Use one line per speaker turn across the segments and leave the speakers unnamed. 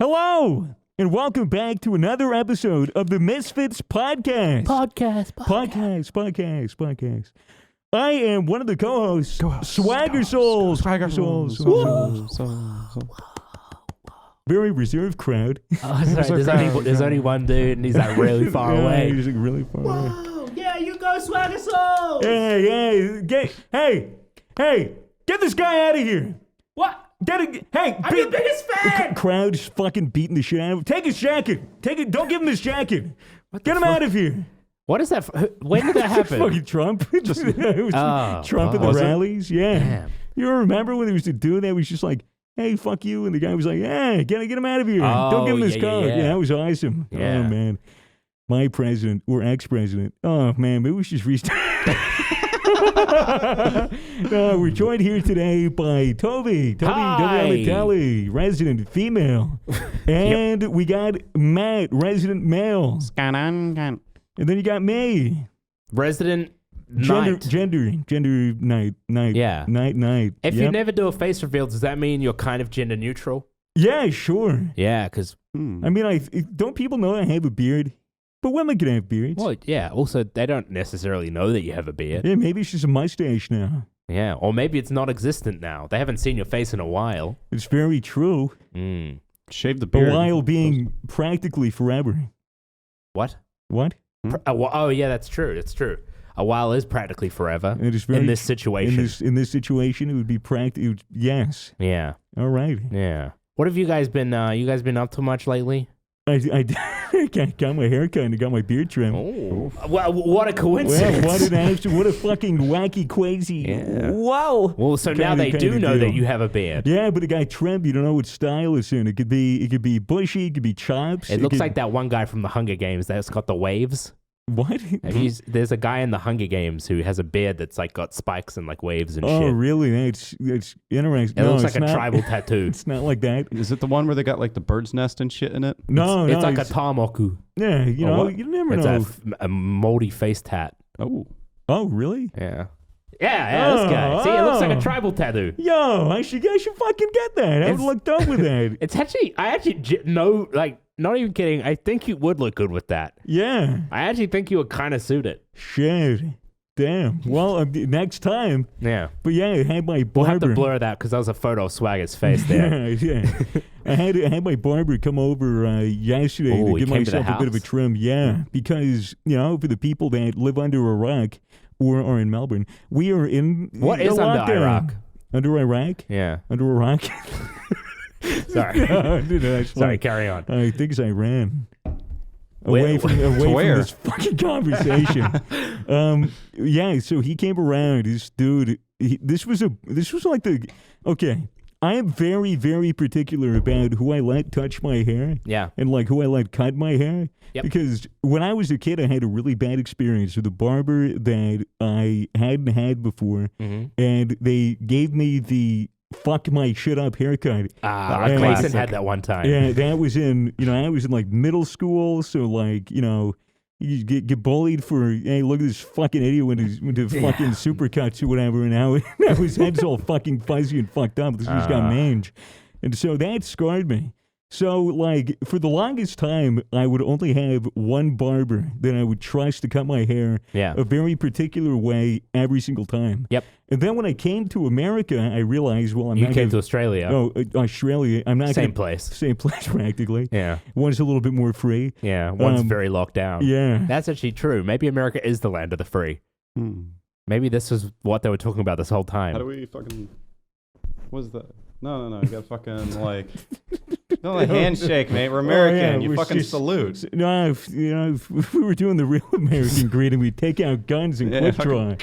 Hello, and welcome back to another episode of the Misfits Podcast. Podcast. I am one of the co-hosts, Swagger Souls. Very reserved crowd.
Oh, sorry, there's only one dude, and he's like really far away.
He's like really far away.
Whoa, yeah, you go, Swagger Souls.
Hey, get this guy out of here.
What?
Hey,
I'm your biggest fan.
Crowd's fucking beating the shit out of him. Take his jacket. Don't give him his jacket. Get him out of here.
What is that? When did that happen?
Fucking Trump. It was Trump at the rallies. Yeah.
Damn.
You remember when there was a dude that was just like, hey, fuck you. And the guy was like, yeah, get him out of here. Don't give him his coat. Yeah, that was awesome.
Yeah.
Oh, man. My president or ex-president. Oh, man. Maybe we should restart. We're joined here today by Toby Donatelli, resident female. And we got Matt, resident male. And then you got me.
Resident
Gender night.
Yeah.
Night.
If you never do a face reveal, does that mean you're kind of gender neutral?
Yeah, sure.
Yeah, because...
I mean, don't people know I have a beard? But women can have beards.
Well, yeah. Also, they don't necessarily know that you have a beard.
Yeah, maybe it's just a mustache now.
Yeah, or maybe it's not existent now. They haven't seen your face in a while.
It's very true.
Shave the beard.
A while being practically forever.
What?
Oh,
yeah, that's true. It's true. A while is practically forever
it is very
in this situation.
In this situation, it would be yes.
Yeah.
All right.
Yeah. What have you guys been? You guys been up to much lately?
I got my hair cut and got my beard trimmed.
Oh, well, what a coincidence!
Well, what a fucking wacky, crazy.
Yeah.
Whoa.
Well, so now they do know that you have a beard.
Yeah, but it got trimmed. You don't know what style it's in. It could be bushy. It could be chops.
It looks like that one guy from the Hunger Games that's got the waves.
What?
There's a guy in the Hunger Games who has a beard that's like got spikes and like waves and shit.
Oh, really? It's interesting.
It looks like a tribal tattoo.
It's not like that.
Is it the one where they got like the bird's nest and shit in it?
No,
it's like a tamoku.
Yeah, you never know.
It's a moldy face tat.
Oh,
really?
Yeah. Yeah, this guy. See, it looks like a tribal tattoo.
Yo, I should fucking get that. I would look dumb with that.
Not even kidding. I think you would look good with that.
Yeah.
I actually think you would kind of suit it.
Shit. Damn. Well, next time.
Yeah.
But yeah, I had my barber.
We'll have to blur that because that was a photo of Swagger's face there.
Yeah. I had my barber come over yesterday to give myself a bit of a trim. Yeah. Because, for the people that live under a rock or are in Melbourne, we are in
What is under Iraq?
Under Iraq?
Yeah.
Under Iraq?
Sorry.
No,
Sorry, carry on.
I think it's Iran. Away from this fucking conversation. Yeah, so he came around. This dude, this was like okay. I am very, very particular about who I let touch my hair.
Yeah.
And like who I let cut my hair.
Yep.
Because when I was a kid, I had a really bad experience with a barber that I hadn't had before. Mm-hmm. And they gave me the fuck my shit up haircut.
Mason had that one time.
Yeah, that was I was in like middle school. So like, you get bullied for, hey, look at this fucking idiot with his fucking supercuts or whatever, and now his head's all fucking fuzzy and fucked up. He's got mange. And so that scarred me. So, like, for the longest time, I would only have one barber that I would trust to cut my hair a very particular way every single time.
Yep.
And then when I came to America, I realized, well,
You came to Australia.
Oh, Australia. I'm not
Same place.
Same place, practically.
Yeah.
One's a little bit more free.
Yeah, one's very locked down.
Yeah.
That's actually true. Maybe America is the land of the free. Maybe this is what they were talking about this whole time.
How do we fucking... What is that? No. You got fucking, like... No, a handshake, mate. We're American. You fucking salute.
No, if we were doing the real American greeting, we'd take out guns and quick draw.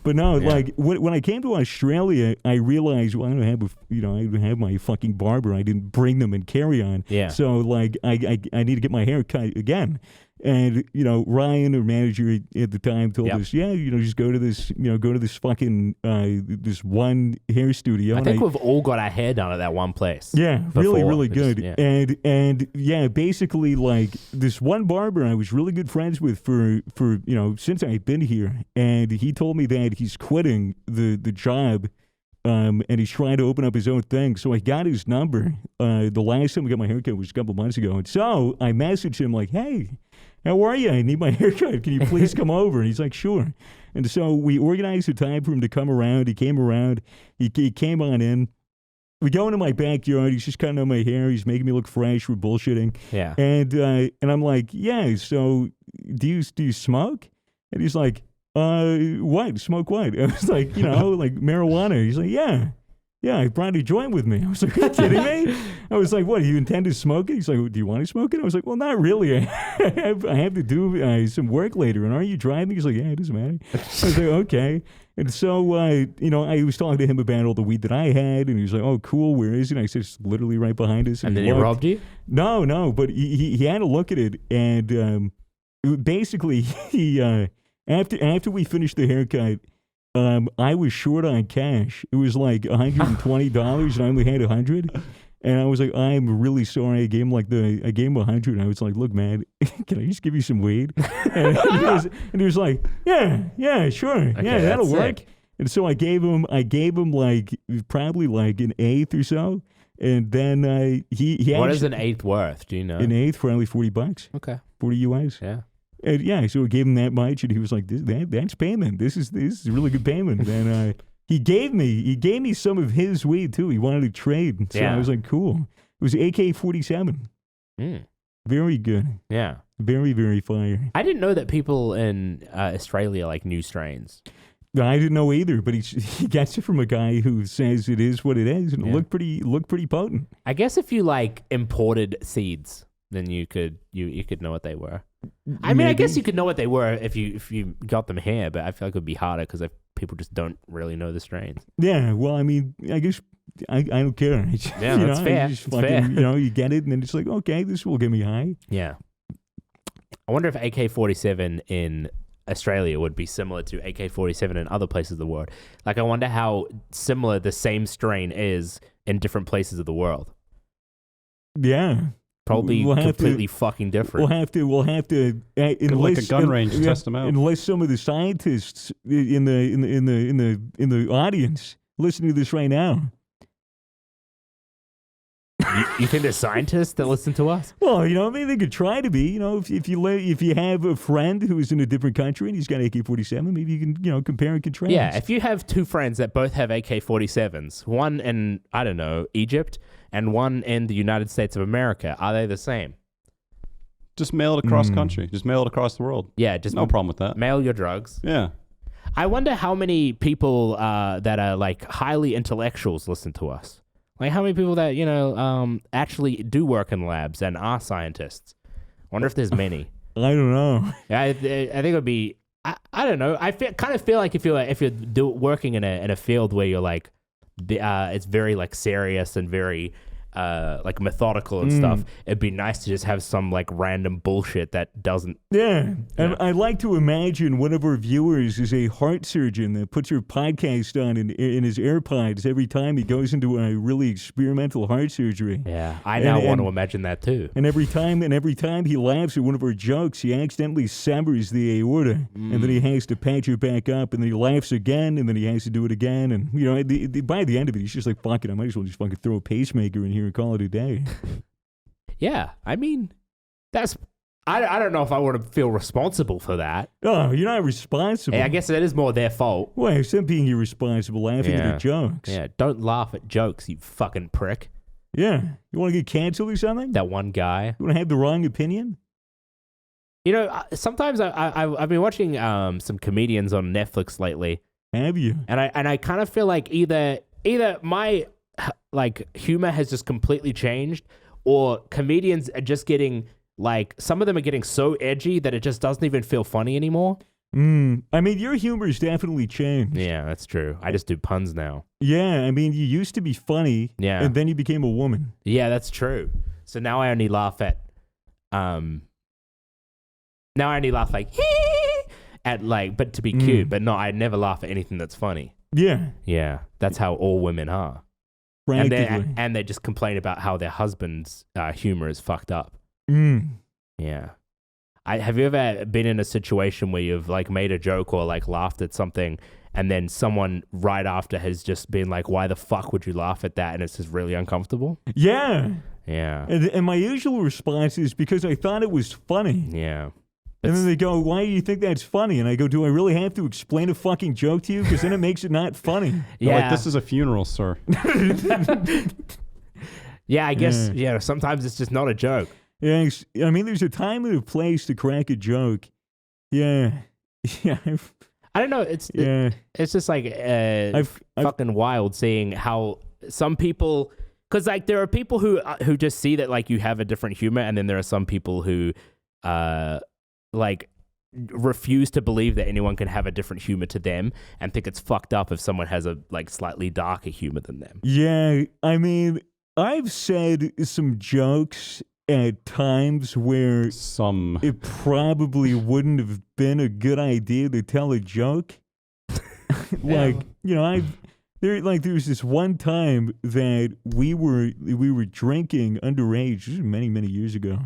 But no, like when I came to Australia, I realized, well, I don't have my fucking barber. I didn't bring them and carry on. Yeah. So like, I need to get my hair cut again. And, Ryan, our manager at the time, told us, just go to this fucking, this one hair studio.
I think we've all got our hair done at that one place.
Yeah,
before.
really good. And basically, like, this one barber I was really good friends with for since I've been here. And he told me that he's quitting the job and he's trying to open up his own thing. So I got his number. The last time we got my haircut was a couple months ago. And so I messaged him like, hey, how are you? I need my haircut. Can you please come over? And he's like, sure. And so we organized a time for him to come around. He came around. He came on in. We go into my backyard. He's just cutting out my hair. He's making me look fresh. We're bullshitting.
Yeah.
And I'm like, yeah, so do you smoke? And he's like, what? Smoke what? I was like, like marijuana. He's like, yeah, I brought a joint with me. I was like, are you kidding me? I was like, what, do you intend to smoke it? He's like, do you want to smoke it? I was like, well, not really. I have to do some work later. And are you driving? He's like, yeah, it doesn't matter. I was like, okay. And so, I was talking to him about all the weed that I had. And he was like, oh, cool, where is it? And I said, it's literally right behind us.
And then he robbed you?
No, but he had to look at it. And basically, he... After we finished the haircut, I was short on cash. It was like $120, and I only had $100. And I was like, I'm really sorry. I gave him $100. And I was like, look, man, can I just give you some weed? And he was like, yeah, sure, okay, yeah, that'll work. Sick. And so I gave him like probably like an eighth or so. And then he
what is an eighth worth? Do you know?
An eighth, probably $40.
Okay,
40 US.
Yeah.
And yeah, so we gave him that much, and he was like, "That's payment. This is really good payment." And he gave me some of his weed too. He wanted to trade, so I was like, "Cool." It was AK-47. Very good.
Yeah,
very, very fire.
I didn't know that people in Australia like new strains.
I didn't know either, but he gets it from a guy who says it is what it is, and it looked pretty potent.
I guess if you like imported seeds, then you could know what they were. I mean, I guess you could know what they were if you got them here, but I feel like it would be harder because people just don't really know the strains.
Yeah, well, I mean, I guess I don't care.
Yeah, that's fair.
It's fair. You get it, and then it's like, okay, this will get me high.
Yeah. I wonder if AK-47 in Australia would be similar to AK-47 in other places of the world. Like, I wonder how similar the same strain is in different places of the world.
Yeah.
Probably completely fucking different.
We'll have to
like a gun range to test them out.
Unless some of the scientists in the audience listening to this right now.
You think there's scientists that listen to us?
Well, maybe they could try to be. If you have a friend who is in a different country and he's got AK-47, maybe you can compare and contrast.
Yeah, if you have two friends that both have AK-47s, one in I don't know Egypt and one in the United States of America, are they the same?
Just mail it across country. Just mail it across the world.
Yeah, just
no problem with that.
Mail your drugs.
Yeah.
I wonder how many people that are like highly intellectuals listen to us. Like how many people that actually do work in labs and are scientists. I wonder if there's many.
I don't know.
Yeah, I think it would be. I don't know. I kind of feel like if you're working in a field where you're like, it's very like serious and very like methodical and stuff, it'd be nice to just have some like random bullshit that doesn't.
Yeah. And I like to imagine one of our viewers is a heart surgeon that puts her podcast on in his AirPods every time he goes into a really experimental heart surgery.
Yeah, I now want to imagine that too.
And every time he laughs at one of our jokes, he accidentally severs the aorta, and then he has to patch it back up, and then he laughs again, and then he has to do it again, and by the end of it, he's just like, fuck it, I might as well just fucking throw a pacemaker in here and call it a day.
Yeah, I mean, that's. I don't know if I want to feel responsible for that.
Oh, you're not responsible.
Hey, I guess it is more their fault.
Well, except being irresponsible, laughing at their jokes.
Yeah, don't laugh at jokes, you fucking prick.
Yeah, you want to get canceled or something?
That one guy.
You want to have the wrong opinion?
Sometimes I've been watching some comedians on Netflix lately.
Have you?
And I kind of feel like either my like humor has just completely changed, or comedians are just getting like, some of them are getting so edgy that it just doesn't even feel funny anymore.
I mean, your humor's definitely changed.
Yeah, that's true. I just do puns now.
Yeah, I mean, you used to be funny, and then you became a woman.
Yeah, that's true. So now I only laugh at like at like, but to be cute, but no, I never laugh at anything that's funny.
Yeah.
Yeah, that's how all women are. And they just complain about how their husband's humor is fucked up. Yeah. Have you ever been in a situation where you've like made a joke or like laughed at something, and then someone right after has just been like, why the fuck would you laugh at that? And it's just really uncomfortable.
Yeah.
Yeah.
And my usual response is because I thought it was funny.
Yeah.
And then they go, why do you think that's funny? And I go, do I really have to explain a fucking joke to you? Because then it makes it not funny.
They're like, this is a funeral, sir.
Yeah, I guess, sometimes it's just not a joke.
Yeah, I mean, there's a time and a place to crack a joke. Yeah. Yeah.
I don't know. It's just like fucking wild seeing how some people, because like there are people who just see that like you have a different humor, and then there are some people who like refuse to believe that anyone can have a different humor to them and think it's fucked up if someone has a like slightly darker humor than them.
Yeah, I mean, I've said some jokes at times where it probably wouldn't have been a good idea to tell a joke. Like, you know, there was this one time that we were drinking underage. This was many years ago.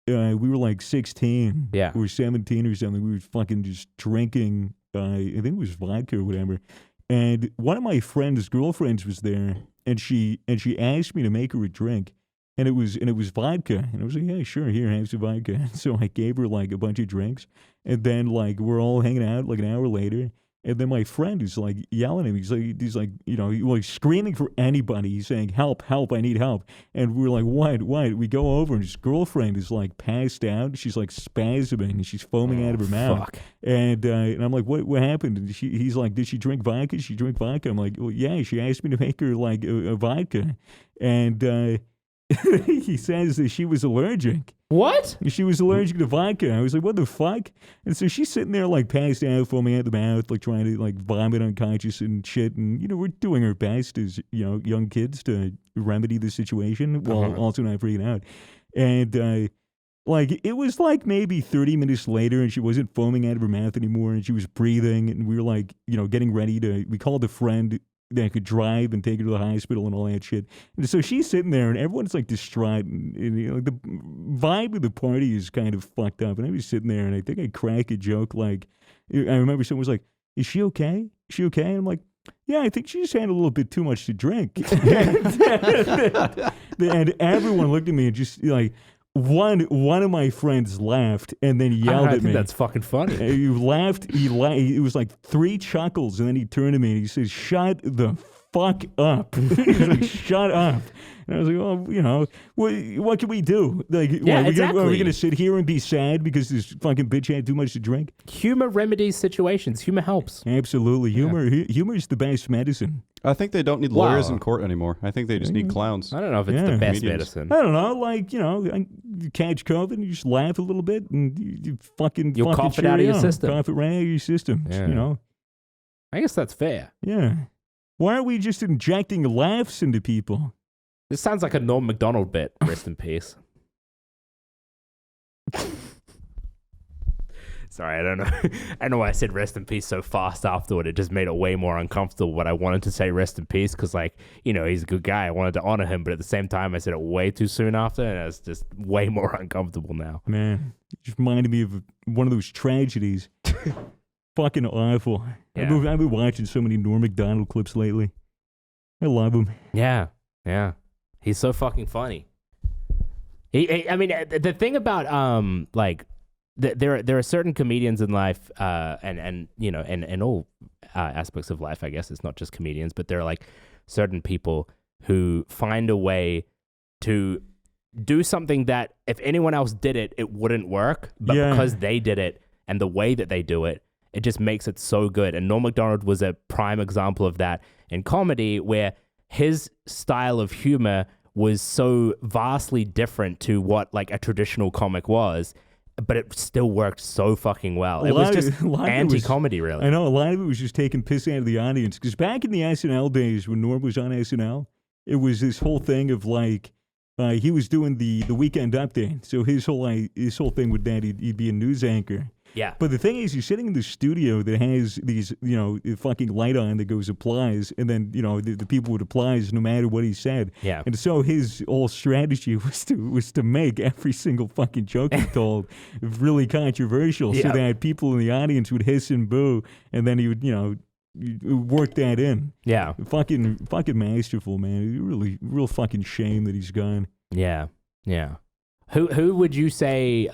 We were like 16 or 17 or something. We were fucking just drinking. I think it was vodka or whatever. And one of my friend's girlfriends was there, and she asked me to make her a drink, and it was vodka. And I was like, yeah, sure, here, have some vodka. So I gave her like a bunch of drinks, and then like we're all hanging out like an hour later. And then my friend is like yelling at me. He's like, you know, like screaming for anybody. He's saying, help, I need help. And we're like, what? We go over and his girlfriend is like passed out. She's like spasming and she's foaming out of her mouth.
Fuck.
And I'm like, what happened? And he's like, did she drink vodka? She drink vodka. I'm like, well, yeah, she asked me to make her like a vodka. And he says that she was allergic.
What?
She was allergic to vodka. I was like, what the fuck? And so she's sitting there like passed out, foaming out the mouth, like trying to like vomit unconscious and shit. And, you know, we're doing our best as, you know, young kids to remedy the situation while also not freaking out. And like it was like maybe 30 minutes later and she wasn't foaming out of her mouth anymore and she was breathing. And we were like, you know, getting ready we called a friend that could drive and take her to the hospital and all that shit. And so she's sitting there and everyone's like distraught and you know, the vibe of the party is kind of fucked up. And I was sitting there and I think I cracked a joke like, I remember someone was like, is she okay? Is she okay? And I'm like, yeah, I think she just had a little bit too much to drink. And everyone looked at me and just like, one of my friends laughed and then yelled at me.
I think that's fucking funny.
He laughed. It was like 3 chuckles, and then he turned to me and he says, "Shut the fuck up." He was like, "Shut up." And I was like, "Well, you know, what can we do? Like,
yeah, exactly.
Are we gonna sit here and be sad because this fucking bitch had too much to drink?"
Humor remedies situations. Humor helps.
Absolutely, humor is the best medicine.
I think they don't need lawyers in court anymore. I think they just need clowns.
I don't know if it's the best medicine.
I don't know. Like, you know, you catch COVID and you just laugh a little bit and you'll
cough it out of your system.
Cough it right out of your system.
Yeah.
You know.
I guess that's fair.
Yeah. Why are we just injecting laughs into people?
This sounds like a Norm Macdonald bit. Rest in peace. Sorry, I don't know why I said rest in peace so fast afterward. It just made it way more uncomfortable. But I wanted to say rest in peace because, like, you know, he's a good guy. I wanted to honor him, but at the same time, I said it way too soon after, and it's just way more uncomfortable now.
Man, it just reminded me of one of those tragedies. Fucking awful.
Yeah.
I've been watching so many Norm Macdonald clips lately. I love him.
Yeah. He's so fucking funny. I mean, the thing about like. There are certain comedians in life, and you know, and all aspects of life. I guess it's not just comedians, but there are like certain people who find a way to do something that if anyone else did it, it wouldn't work. But because they did it and the way that they do it, it just makes it so good. And Norm Macdonald was a prime example of that in comedy, where his style of humor was so vastly different to what like a traditional comic was. But it still worked so fucking well. It was just anti-comedy, really.
I know, a lot of it was just taking piss out of the audience. Because back in the SNL days, when Norm was on SNL, it was this whole thing of like, he was doing the Weekend Update. So his whole thing with that, he'd be a news anchor.
Yeah.
But the thing is, you're sitting in the studio that has these, you know, fucking light on that goes applies, and then, you know, the people would applies no matter what he said.
Yeah.
And so his whole strategy was to make every single fucking joke he told really controversial, so that people in the audience would hiss and boo, and then he would, you know, work that in.
Yeah.
Fucking masterful, man. Really, real fucking shame that he's gone.
Yeah. Yeah. Who would you say?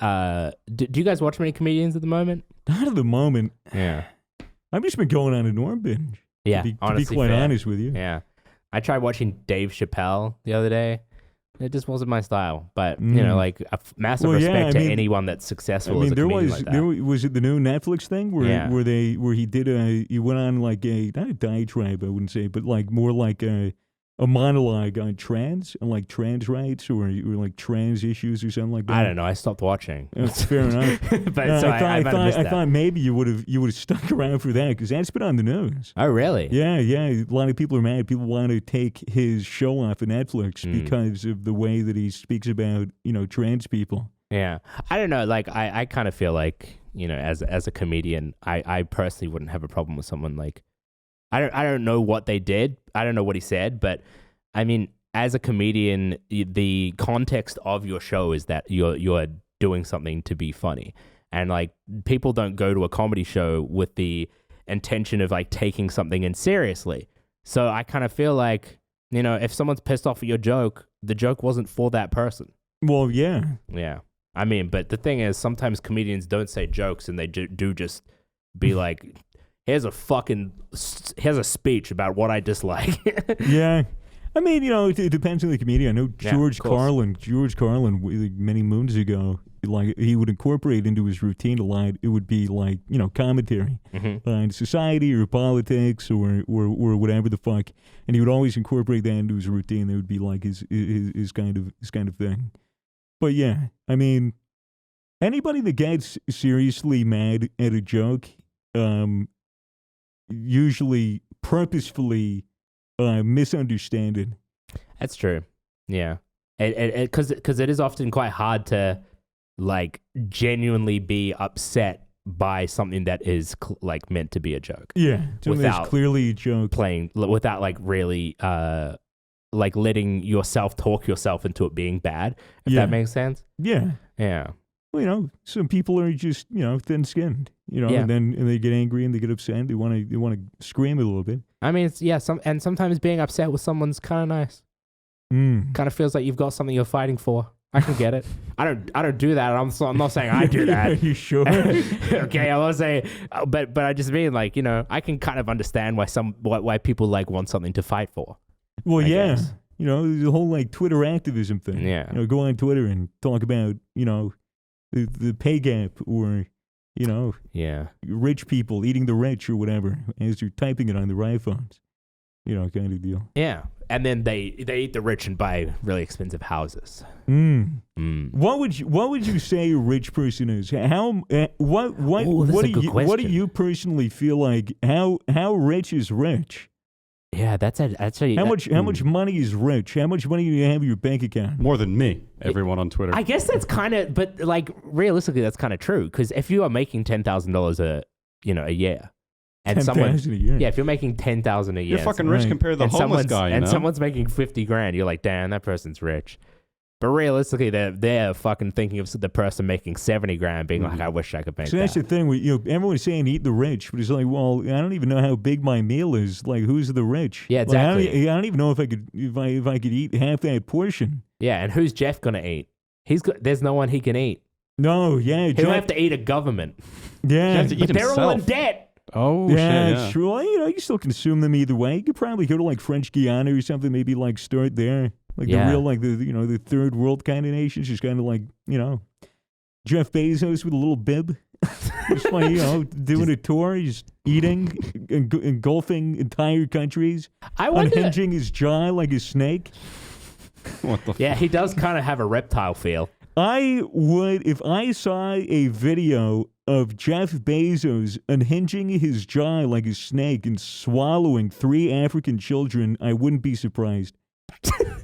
Do you guys watch many comedians at the moment?
Not at the moment.
Yeah.
I've just been going on a Norm binge.
Yeah.
To be
honestly,
quite
fair.
honest with you.
Yeah. I tried watching Dave Chappelle the other day. It just wasn't my style, but you know, like massive respect to anyone that's successful. As a comedian like that.
There was it the new Netflix thing where he went on like not a diatribe, I wouldn't say, but like more like a monologue on trans and like trans rights or like trans issues or something like that.
I don't know. I stopped watching.
That's fair enough.
But
I thought maybe you would have stuck around for that because that's been on the news.
Oh, really?
Yeah. A lot of people are mad. People want to take his show off of Netflix because of the way that he speaks about trans people.
Yeah, I don't know. Like I kind of feel like as a comedian, I personally wouldn't have a problem with someone like. I don't know what they did. I don't know what he said, but I mean, as a comedian, the context of your show is that you're doing something to be funny, and like people don't go to a comedy show with the intention of like taking something in seriously. So I kind of feel like if someone's pissed off at your joke, the joke wasn't for that person.
Well, yeah.
Yeah. I mean, but the thing is, sometimes comedians don't say jokes, and they do just be like. Here's a speech about what I dislike.
Yeah. I mean, it depends on the comedian. I know George Carlin, many moons ago, like he would incorporate into his routine a lot. It would be like, commentary on society or politics or whatever the fuck. And he would always incorporate that into his routine. That would be like his kind of thing. But yeah, I mean, anybody that gets seriously mad at a joke, usually purposefully misunderstand it.
That's true. Yeah, because it is often quite hard to like genuinely be upset by something that is like meant to be a joke.
Yeah, without clearly a joke.
Without like really like letting yourself talk yourself into it being bad. If that makes sense.
Yeah.
Yeah.
Well, some people are just thin-skinned, and they get angry and they get upset. They want to scream a little bit.
I mean, sometimes being upset with someone's kind of nice. Kind of feels like you've got something you're fighting for. I can get it. I don't do that. I'm not saying I do that.
Are you sure?
Okay, I won't say, but I just mean like I can kind of understand why people like want something to fight for.
Well, I guess. The whole like Twitter activism thing.
Yeah.
Go on Twitter and talk about the pay gap or rich people eating the rich or whatever as you're typing it on their iPhones. Kind of deal.
Yeah. And then they eat the rich and buy really expensive houses.
What would you say a rich person is? What do you personally feel like? How rich is rich?
Yeah, that's actually
how much money is rich? How much money do you have in your bank account?
More than me. Everyone on Twitter.
I guess that's kind of, but like realistically, that's kind of true. Because if you are making $10,000 a year, and if you're making $10,000 a year,
you're fucking rich compared to the homeless guy.
And someone's making $50,000, you're like, damn, that person's rich. But realistically, they're fucking thinking of the person making $70,000, being like, I wish I could make that.
So that's the thing. Everyone's saying eat the rich, but it's like, well, I don't even know how big my meal is. Like, who's the rich?
Yeah, exactly.
Like, I don't even know if I could eat half that portion.
Yeah, and who's Jeff gonna eat? There's no one he can eat.
No, yeah,
he'll have to eat a government.
Yeah,
but they're all in debt.
Oh, shit, yeah.
Sure. You still consume them either way. You could probably go to like French Guiana or something. Maybe like start there. Like the real, like the third world kind of nations, just kind of like Jeff Bezos with a little bib, just like doing a tour, just eating, engulfing entire countries, unhinging his jaw like a snake.
What the?
Yeah, he does kind of have a reptile feel.
I would, if I saw a video of Jeff Bezos unhinging his jaw like a snake and swallowing 3 African children, I wouldn't be surprised.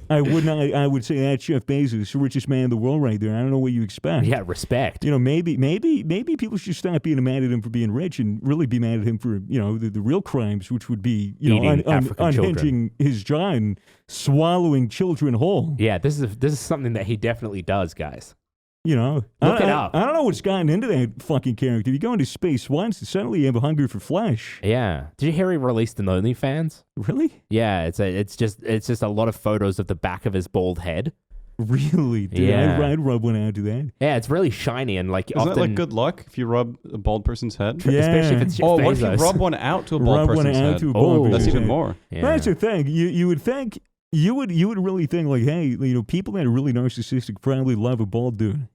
I would not. I would say that's Jeff Bezos, the richest man in the world, right there. I don't know what you expect.
Yeah, respect.
Maybe people should stop being mad at him for being rich and really be mad at him for the real crimes, which would be unhinging his jaw and swallowing children whole.
Yeah, this is something that he definitely does, guys.
You know,
Look it up.
I don't know what's gotten into that fucking character. You go into space once, and suddenly you have a hunger for flesh.
Yeah. Did you hear he released an OnlyFans?
Really?
Yeah. It's just a lot of photos of the back of his bald head.
Really? Dude,
Yeah.
I'd rub one out to that.
Yeah, it's really shiny and like
Isn't
often
that like good luck if you rub a bald person's head?
Yeah.
especially if it's Jeff
Oh, what if you
Bezos.
rub one out to a bald
Rub one
person's
out
head?
to a bald
Oh.
That's
person's
even
head.
more.
Yeah.
That's the thing. You would think you would really think like, hey, you know, people that are really narcissistic probably love a bald dude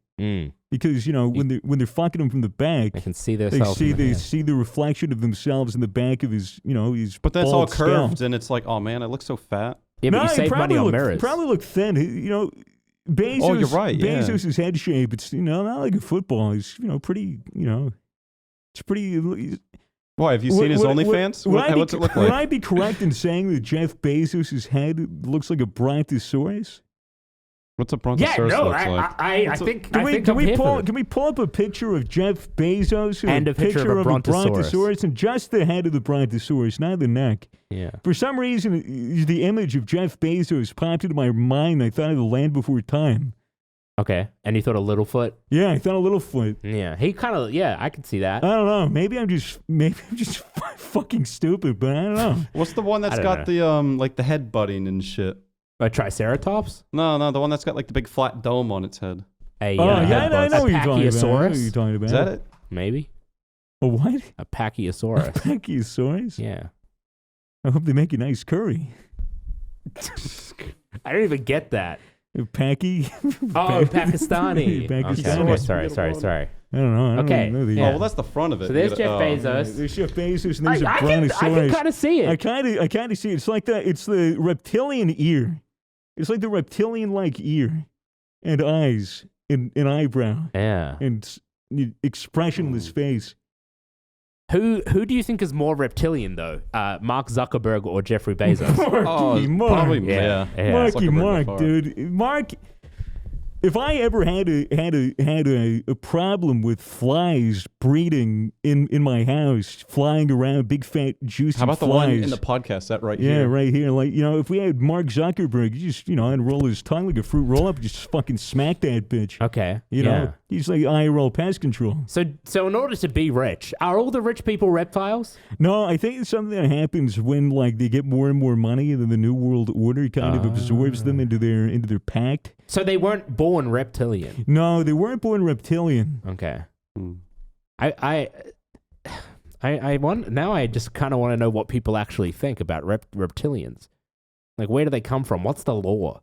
because you know when they're fucking him from the back,
They can see
they
themselves.
see the reflection of themselves in the back of his, you know, his.
But that's all
bald scalp.
curved, and it's like, oh man, I look so fat.
Yeah, but
No,
you
he
save money on mirrors.
Probably look thin. You know, Bezos.
Oh, you're right, yeah.
Bezos' head shape. It's, you know, not like a football. It's, you know, pretty. You know, it's pretty.
Why, have you seen his OnlyFans? What's it look
Would
like?
I be correct in saying that Jeff Bezos' head looks like a brontosaurus?
What's a
Yeah,
brontosaurus
no,
looks like?
I think
Can
I'm here for it.
we pull up a picture of Jeff Bezos
And a picture of a brontosaurus.
and just the head of the brontosaurus, not the neck?
Yeah.
For some reason, the image of Jeff Bezos popped into my mind. I thought of the Land Before Time.
Okay, and you thought a Littlefoot?
Yeah, I thought a Littlefoot.
Yeah, he kind of. Yeah, I can see that.
I don't know. Maybe I'm just fucking stupid, but I don't know.
What's the one that's
I
got
don't
the like the head butting and shit?
A Triceratops?
No, the one that's got like the big flat dome on its head.
A
Oh, yeah, I
head
know
buzz.
what you're talking about. I know
Pachyosaurus?
what you're talking about.
Is that it?
Maybe
A what?
a Pachyosaurus.
Pachyosaurus?
Yeah.
I hope they make a nice curry.
I don't even get that.
Packy?
Oh, Pakistani.
Pakistani.
Okay, sorry.
I don't know. I don't
Okay,
know the
yeah.
Oh, well, that's the front of it.
So there's
You
Jeff
gotta-
Bezos.
There's Jeff Bezos and there's a
I can
brontosaurus.
kind of see it.
I kind of see it. It's like it's the reptilian ear. It's like the reptilian-like ear and eyes and eyebrow
Yeah.
and expressionless face.
Who do you think is more reptilian though? Mark Zuckerberg or Jeffrey Bezos?
Oh,
Mark.
probably,
Yeah.
yeah.
Marky
Zuckerberg
Mark,
before.
dude. Mark, if I ever had a problem with flies breeding in my house, flying around, big fat juicy
How about the
flies.
one in the podcast that right
Yeah,
here?
right here. Like, you know, if we had Mark Zuckerberg, you just, you know, unroll his tongue like a fruit roll up, just fucking smack that bitch.
Okay.
You know, he's like IRL pest control.
So in order to be rich, are all the rich people reptiles?
No, I think it's something that happens when like they get more and more money, and then the New World Order kind of absorbs them into their pact.
So they weren't born reptilian.
No, they weren't born reptilian.
Okay.
Hmm.
I want now. I just kind of want to know what people actually think about reptilians. Like, where do they come from? What's the law?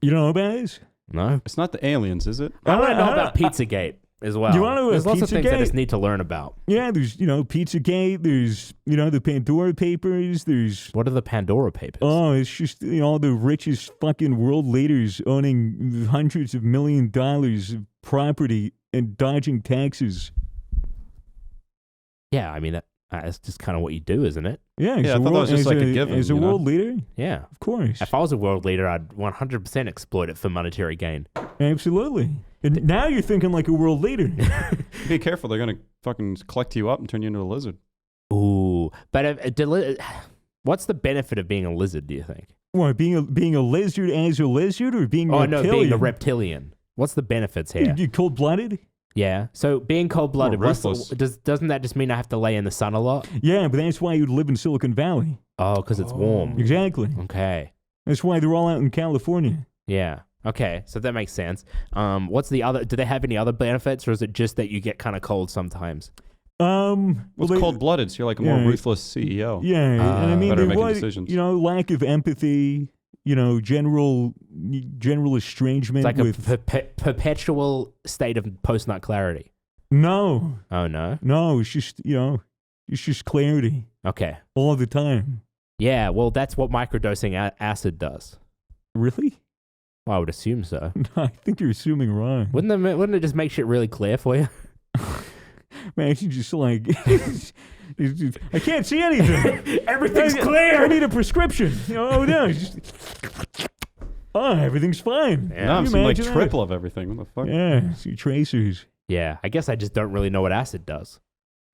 You know about this?
No.
It's not the aliens, is it?
I want to know about Pizzagate as well.
You wanna know
There's
about
lots of things I
Pizzagate?
just need to learn about.
Yeah, there's, you know, Pizzagate, there's, you know, the Pandora Papers, there's,
What are the Pandora Papers?
oh, it's just, you know, all the richest fucking world leaders owning hundreds of $1 million of property and dodging taxes.
Yeah, I mean, that's just kind of what you do, isn't it?
Yeah,
Yeah, I thought that was just like a given,
As a
you know?
world leader,
Yeah.
of course.
If I was a world leader, I'd 100% exploit it for monetary gain.
Absolutely. And now you're thinking like a world leader.
Be careful, they're gonna fucking collect you up and turn you into a lizard.
Ooh. But what's the benefit of being a lizard, do you think?
What, being a lizard as a lizard, or being
Oh,
reptilian?
no, being a reptilian. What's the benefits here?
You cold-blooded?
Yeah. So being cold-blooded,
More
doesn't that just mean I have to lay in the sun a lot?
Yeah, but that's why you'd live in Silicon Valley.
Oh, because it's warm.
Exactly.
Okay.
That's why they're all out in California.
Yeah. Okay. So that makes sense. What's the other? Do they have any other benefits, or is it just that you get kind of cold sometimes?
Well, it's cold-blooded, so you're like a more
Yeah.
ruthless CEO.
Yeah, and I mean,
Better
there
making
was,
decisions.
you know, lack of empathy, you know, general estrangement
It's like
with.
a perpetual state of post-nut clarity.
No,
Oh, no?
it's just, you know, it's just clarity
Okay.
all the time.
Yeah, well, that's what microdosing acid does.
Really?
Well, I would assume so.
I think you're assuming wrong.
Wouldn't it just make shit really clear for you?
Man, you just like. I can't see anything.
Everything's
I
clear.
need a prescription. You know, oh, no. Everything's fine.
Yeah.
Now I'm
Can you
seeing like
imagine that?
triple of everything. What the fuck?
Yeah, see tracers.
Yeah, I guess I just don't really know what acid does.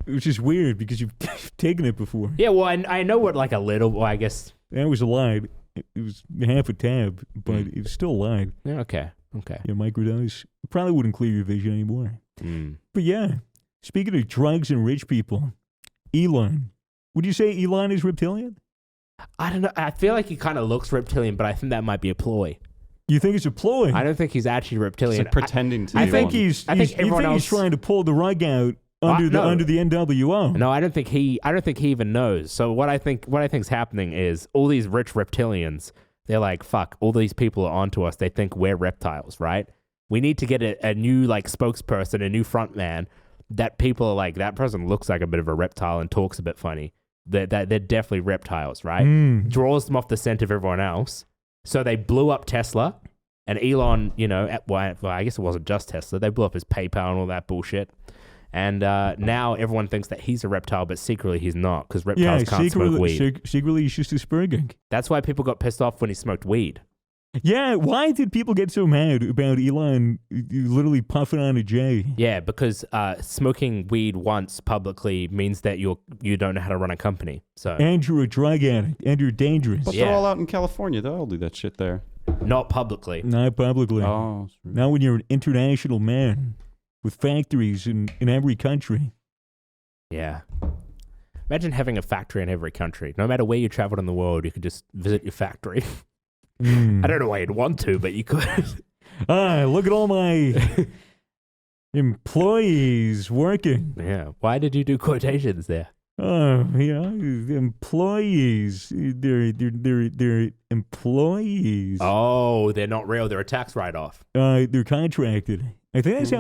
Which is weird because you've taken it before.
Yeah, well, I know what like a little. Well, I guess.
That was a lie. It was half a tab, but it was still a lie.
Yeah, okay.
Yeah, microdose. probably wouldn't clear your vision anymore. But yeah, speaking of drugs and rich people, Elon. Would you say Elon is reptilian?
I don't know. I feel like he kind of looks reptilian, but I think that might be a ploy.
You think it's a ploy?
I don't think he's actually reptilian.
He's like pretending to be
I think
one.
he's
everyone
trying to pull the rug out under the NWO.
No, I don't think he even knows. So what I think's happening is all these rich reptilians, they're like, fuck, all these people are onto us. They think we're reptiles, right? We need to get a new like spokesperson, a new front man that people are like, that person looks like a bit of a reptile and talks a bit funny. They're definitely reptiles, right? Draws them off the scent of everyone else. So they blew up Tesla, and Elon, well, I guess it wasn't just Tesla. They blew up his PayPal and all that bullshit. And now everyone thinks that he's a reptile, but secretly he's not, because reptiles can't smoke weed.
Secretly, he's just a spurgink.
That's why people got pissed off when he smoked weed.
Yeah, why did people get so mad about Elon literally puffing on a J?
Yeah, because smoking weed once publicly means that you don't know how to run a company. So
and you're a drug addict, and you're dangerous.
But they're all out in California. They'll all do that shit there.
Not publicly.
Not publicly.
Oh, true.
Not when you're an international man with factories in every country.
Yeah. Imagine having a factory in every country. No matter where you traveled in the world, you could just visit your factory. I don't know why you'd want to, but you could.
Look at all my employees working.
Yeah. Why did you do quotations there?
Employees. They're employees.
Oh, they're not real. They're a tax write-off.
They're contracted. I think that's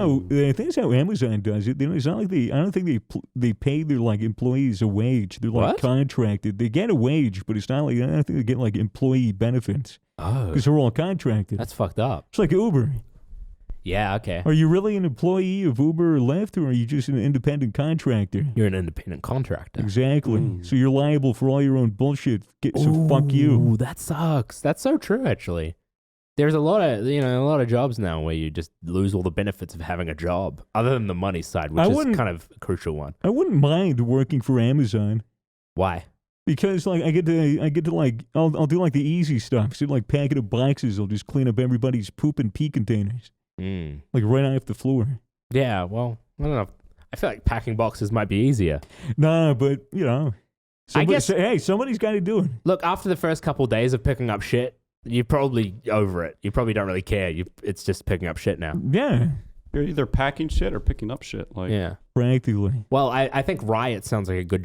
how Amazon does it. It's not like I don't think they pay their like employees a wage. They're like contracted. They get a wage, but it's not like I don't think they get like employee benefits.
Oh,
because they're all contracted.
That's fucked up.
It's like Uber.
Yeah, okay.
Are you really an employee of Uber or Lyft, or are you just an independent contractor?
You're an independent contractor.
Exactly. So you're liable for all your own bullshit. So fuck you.
Ooh, that sucks. That's so true, actually. There's a lot of jobs now where you just lose all the benefits of having a job, other than the money side, which is kind of a crucial one.
I wouldn't mind working for Amazon.
Why?
Because like I get to like I'll do like the easy stuff. So like packing up boxes, I'll just clean up everybody's poop and pee containers. Like right off the floor.
Yeah, well, I don't know. I feel like packing boxes might be easier.
Nah, but
I guess
hey, somebody's got to do it.
Look, after the first couple of days of picking up shit, you're probably over it. You probably don't really care. It's just picking up shit now.
Yeah.
You're either packing shit or picking up shit. Like,
yeah.
Practically.
Well, I think Riot sounds like a good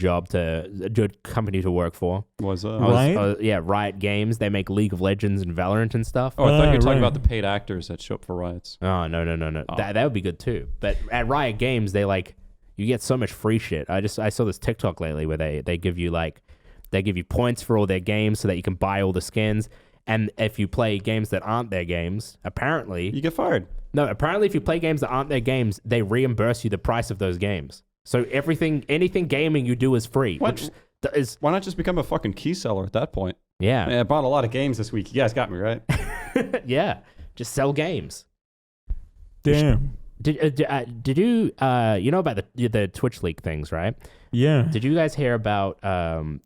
company to work for.
Was
Riot?
Yeah, Riot Games. They make League of Legends and Valorant and stuff.
Oh, I thought you were talking about the paid actors that show up for riots.
Oh, no. Oh. That would be good too. But at Riot Games, you get so much free shit. I saw this TikTok lately where they give you points for all their games so that you can buy all the skins. And if you play games that aren't their games, apparently...
You get fired.
No, apparently if you play games that aren't their games, they reimburse you the price of those games. So anything gaming you do is free.
Why not just become a fucking key seller at that point?
Yeah.
I bought a lot of games this week. You guys got me, right?
Yeah. Just sell games.
Damn.
Did you know about the Twitch leak things, right?
Yeah.
Did you guys hear about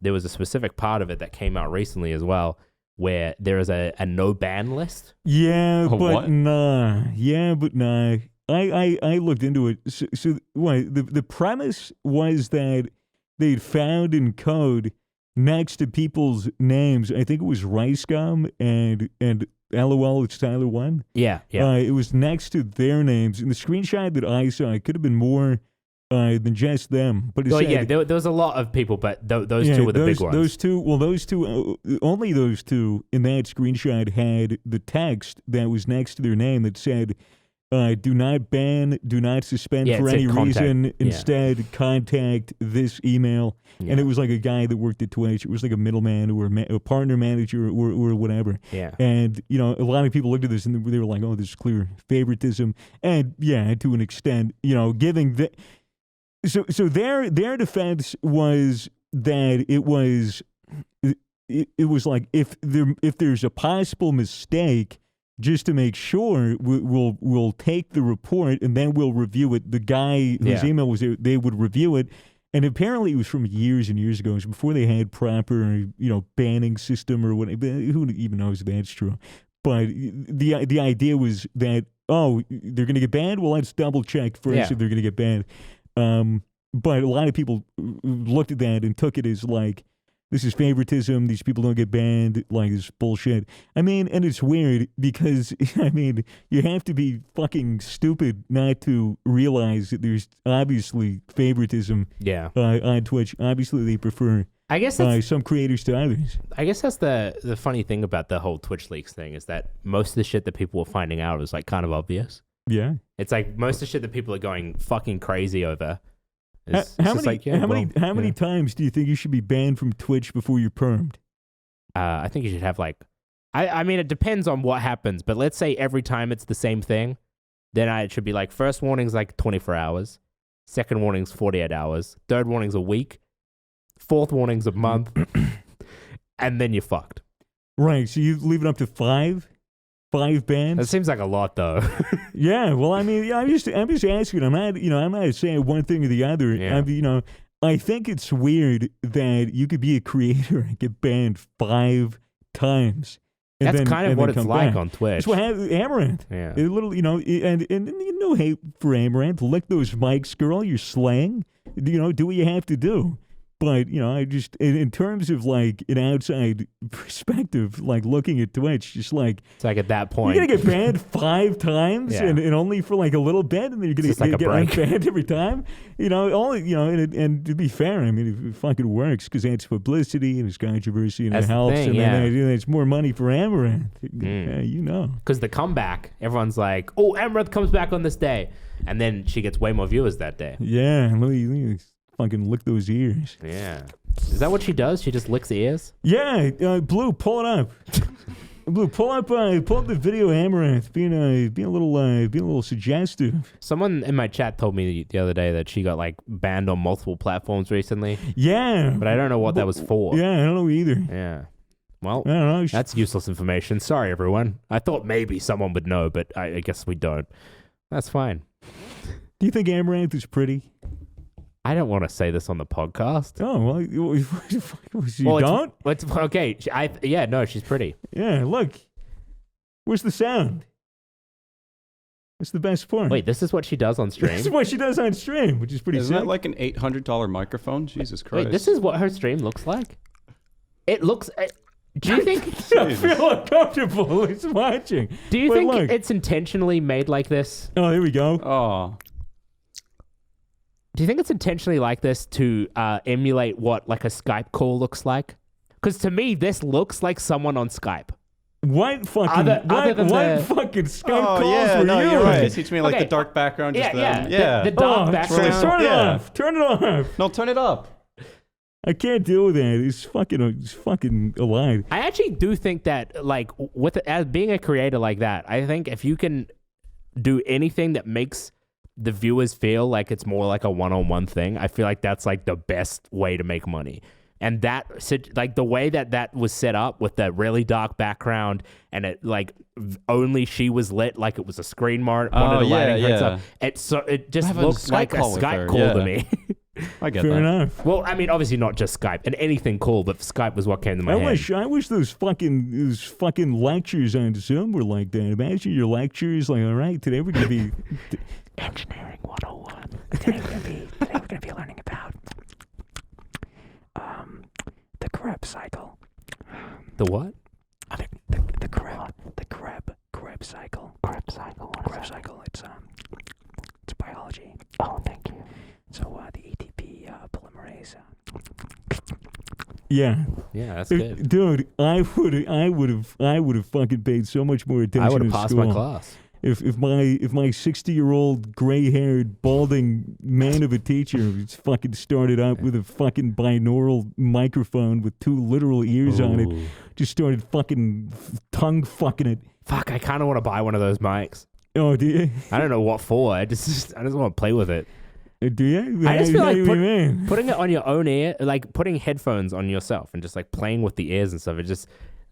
there was a specific part of it that came out recently as well, where there is a no ban list?
Yeah, but
what?
nah. Yeah, but nah. I looked into it. So the premise was that they'd found in code next to people's names. I think it was Rice Gum and LOL, it's Tyler 1.
Yeah.
It was next to their names. In the screenshot that I saw, it could have been more than just them. But
there was a lot of people, but those two were the big ones.
Only those two in that screenshot had the text that was next to their name that said, do not ban, do not suspend for any reason. Instead, contact this email. Yeah. And it was like a guy that worked at Twitch. It was like a middleman or a partner manager or whatever.
Yeah.
And, a lot of people looked at this and they were like, oh, this is clear favoritism. And, yeah, to an extent, giving the... So their defense was that it was like if there's a possible mistake, just to make sure, we'll take the report and then we'll review it. The guy whose email was there, they would review it, and apparently it was from years and years ago. It was before they had proper banning system or whatever. Who even knows if that's true? But the idea was that oh, they're going to get banned? Well, let's double check first if they're going to get banned. But a lot of people looked at that and took it as like, this is favoritism. These people don't get banned. Like, this bullshit. I mean, and it's weird because, I mean, you have to be fucking stupid not to realize that there's obviously favoritism on Twitch. Obviously, they prefer
I guess
some creators to others.
I guess that's the funny thing about the whole Twitch leaks thing is that most of the shit that people were finding out was like kind of obvious.
Yeah.
It's like most of the shit that people are going fucking crazy over.
How many times do you think you should be banned from Twitch before you're permed?
I think you should have like, I mean, it depends on what happens, but let's say every time it's the same thing, then it should be like first warning's like 24 hours, second warning's 48 hours, third warning's a week, fourth warning's a month, and then you're fucked.
Right, so you leave it up to five bans?
That seems like a lot, though.
Yeah, well, I mean, I'm just asking. I'm not saying one thing or the other.
Yeah.
I think it's weird that you could be a creator and get banned 5 times.
That's kind of what it's like
back
on Twitch.
That's what happened. Amaranth.
Yeah.
A little, and no hate for Amaranth. Lick those mics, girl. You're slaying. Do what you have to do. But, I just, in terms of like an outside perspective, like looking at Twitch, just like.
It's like at that point.
You're going to get banned 5 times and only for like a little bit, and then you're going to get unbanned every time. And to be fair, I mean, it fucking works because it's publicity and it's controversy and it helps. And then it's more money for Amaranth. Yeah,
Because the comeback, everyone's like, oh, Amaranth comes back on this day. And then she gets way more viewers that day.
Yeah, let me fucking lick those ears.
Yeah. Is that what she does? She just licks ears?
Yeah. Blue, pull it up. Blue, pull up the video. Amaranth being a little suggestive.
Someone in my chat told me the other day that she got like banned on multiple platforms recently.
Yeah.
But I don't know what that was for.
Yeah, I don't know either.
Yeah. Well,
I don't know.
That's useless information. Sorry, everyone. I thought maybe someone would know, but I guess we don't. That's fine.
Do you think Amaranth is pretty?
I don't want to say this on the podcast.
Oh, well, you don't?
It's okay. No, she's pretty.
Yeah, look. Where's the sound? It's the best part.
Wait, this is what she does on stream?
This is what she does on stream, which is pretty
Isn't that like an $800 microphone? Jesus Christ.
Wait, this is what her stream looks like? It looks... do you think...
I feel uncomfortable. It's watching.
Do you think it's intentionally made like this?
Oh, here we go.
Oh.
Do you think it's intentionally like this to emulate what like a Skype call looks like? Because to me, this looks like someone on Skype.
What fucking fucking Skype calls were you?
You're right. Teach me like the dark background.
The dark background.
Turn it off. Turn it off.
No, turn it up.
I can't deal with that. It's fucking alive.
I actually do think that like as being a creator like that, I think if you can do anything that makes the viewers feel like it's more like a one-on-one thing, I feel like that's like the best way to make money. And that, like the way that was set up with that really dark background and it like only she was lit, like it was a screen monitor lighting her stuff. It just looks like a Skype call to me.
I get
Fair
that.
enough.
Well, I mean, obviously not just Skype and anything cool, but Skype was what came to my head.
I wish those fucking lectures on Zoom were like that. Imagine your lectures like, all right, today we're gonna be
Engineering 101.
Today we're going to be learning about the Krebs cycle.
The what?
The Krebs cycle. Krebs cycle. Krebs cycle. It's biology. Oh, thank you. So the ATP polymerase.
Yeah,
that's good.
Dude, I would have fucking paid so much more attention.
I would have
in
passed
school.
my class.
If my 60-year-old gray-haired balding man of a teacher fucking started up with a fucking binaural microphone with 2 literal ears on it, just started fucking tongue fucking it.
Fuck, I kind of want to buy one of those mics.
Oh, do you?
I don't know what for. I just want to play with it.
Do you?
I just feel like putting it on your own ear, like putting headphones on yourself and just like playing with the ears and stuff. It just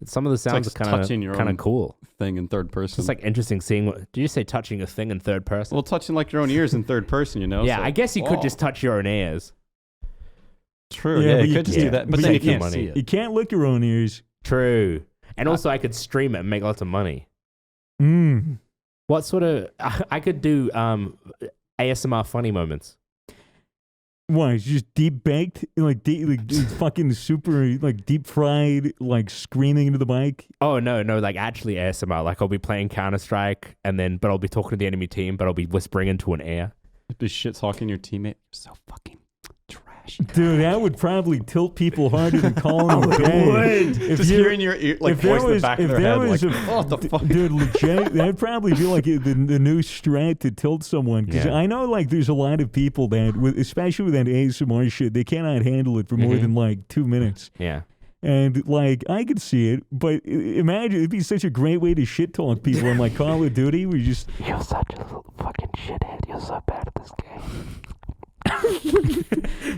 some of the sounds
like
are kind of cool.
Thing in third person.
It's like interesting seeing. Did you say touching a thing in third person?
Well, touching like your own ears in third person,
Yeah,
so,
I guess you could just touch your own ears.
True. Yeah, you could just do that, but then you can't
money.
see it.
You can't lick your own ears.
True. And also, I could stream it and make lots of money. What sort of? I could do ASMR funny moments.
Why? It's just deep baked, like fucking super, like deep fried, like screaming into the mic.
Oh no, like actually ASMR. Like I'll be playing Counter-Strike, but I'll be talking to the enemy team, but I'll be whispering into an ear.
Be shit talking your teammate. You're so fucking trash.
Dude, that would probably tilt people harder than calling them gay.
Just hearing your ear, like voice in the back of their head, like, what the fuck?
Dude, legit, that'd probably be like the new strat to tilt someone. Because I know, like, there's a lot of people that, especially with that ASMR shit, they cannot handle it for more than like 2 minutes.
Yeah.
And like, I could see it, but imagine it'd be such a great way to shit talk people in like Call of Duty. Where you just
You're such a little fucking shithead. You're so bad at this game.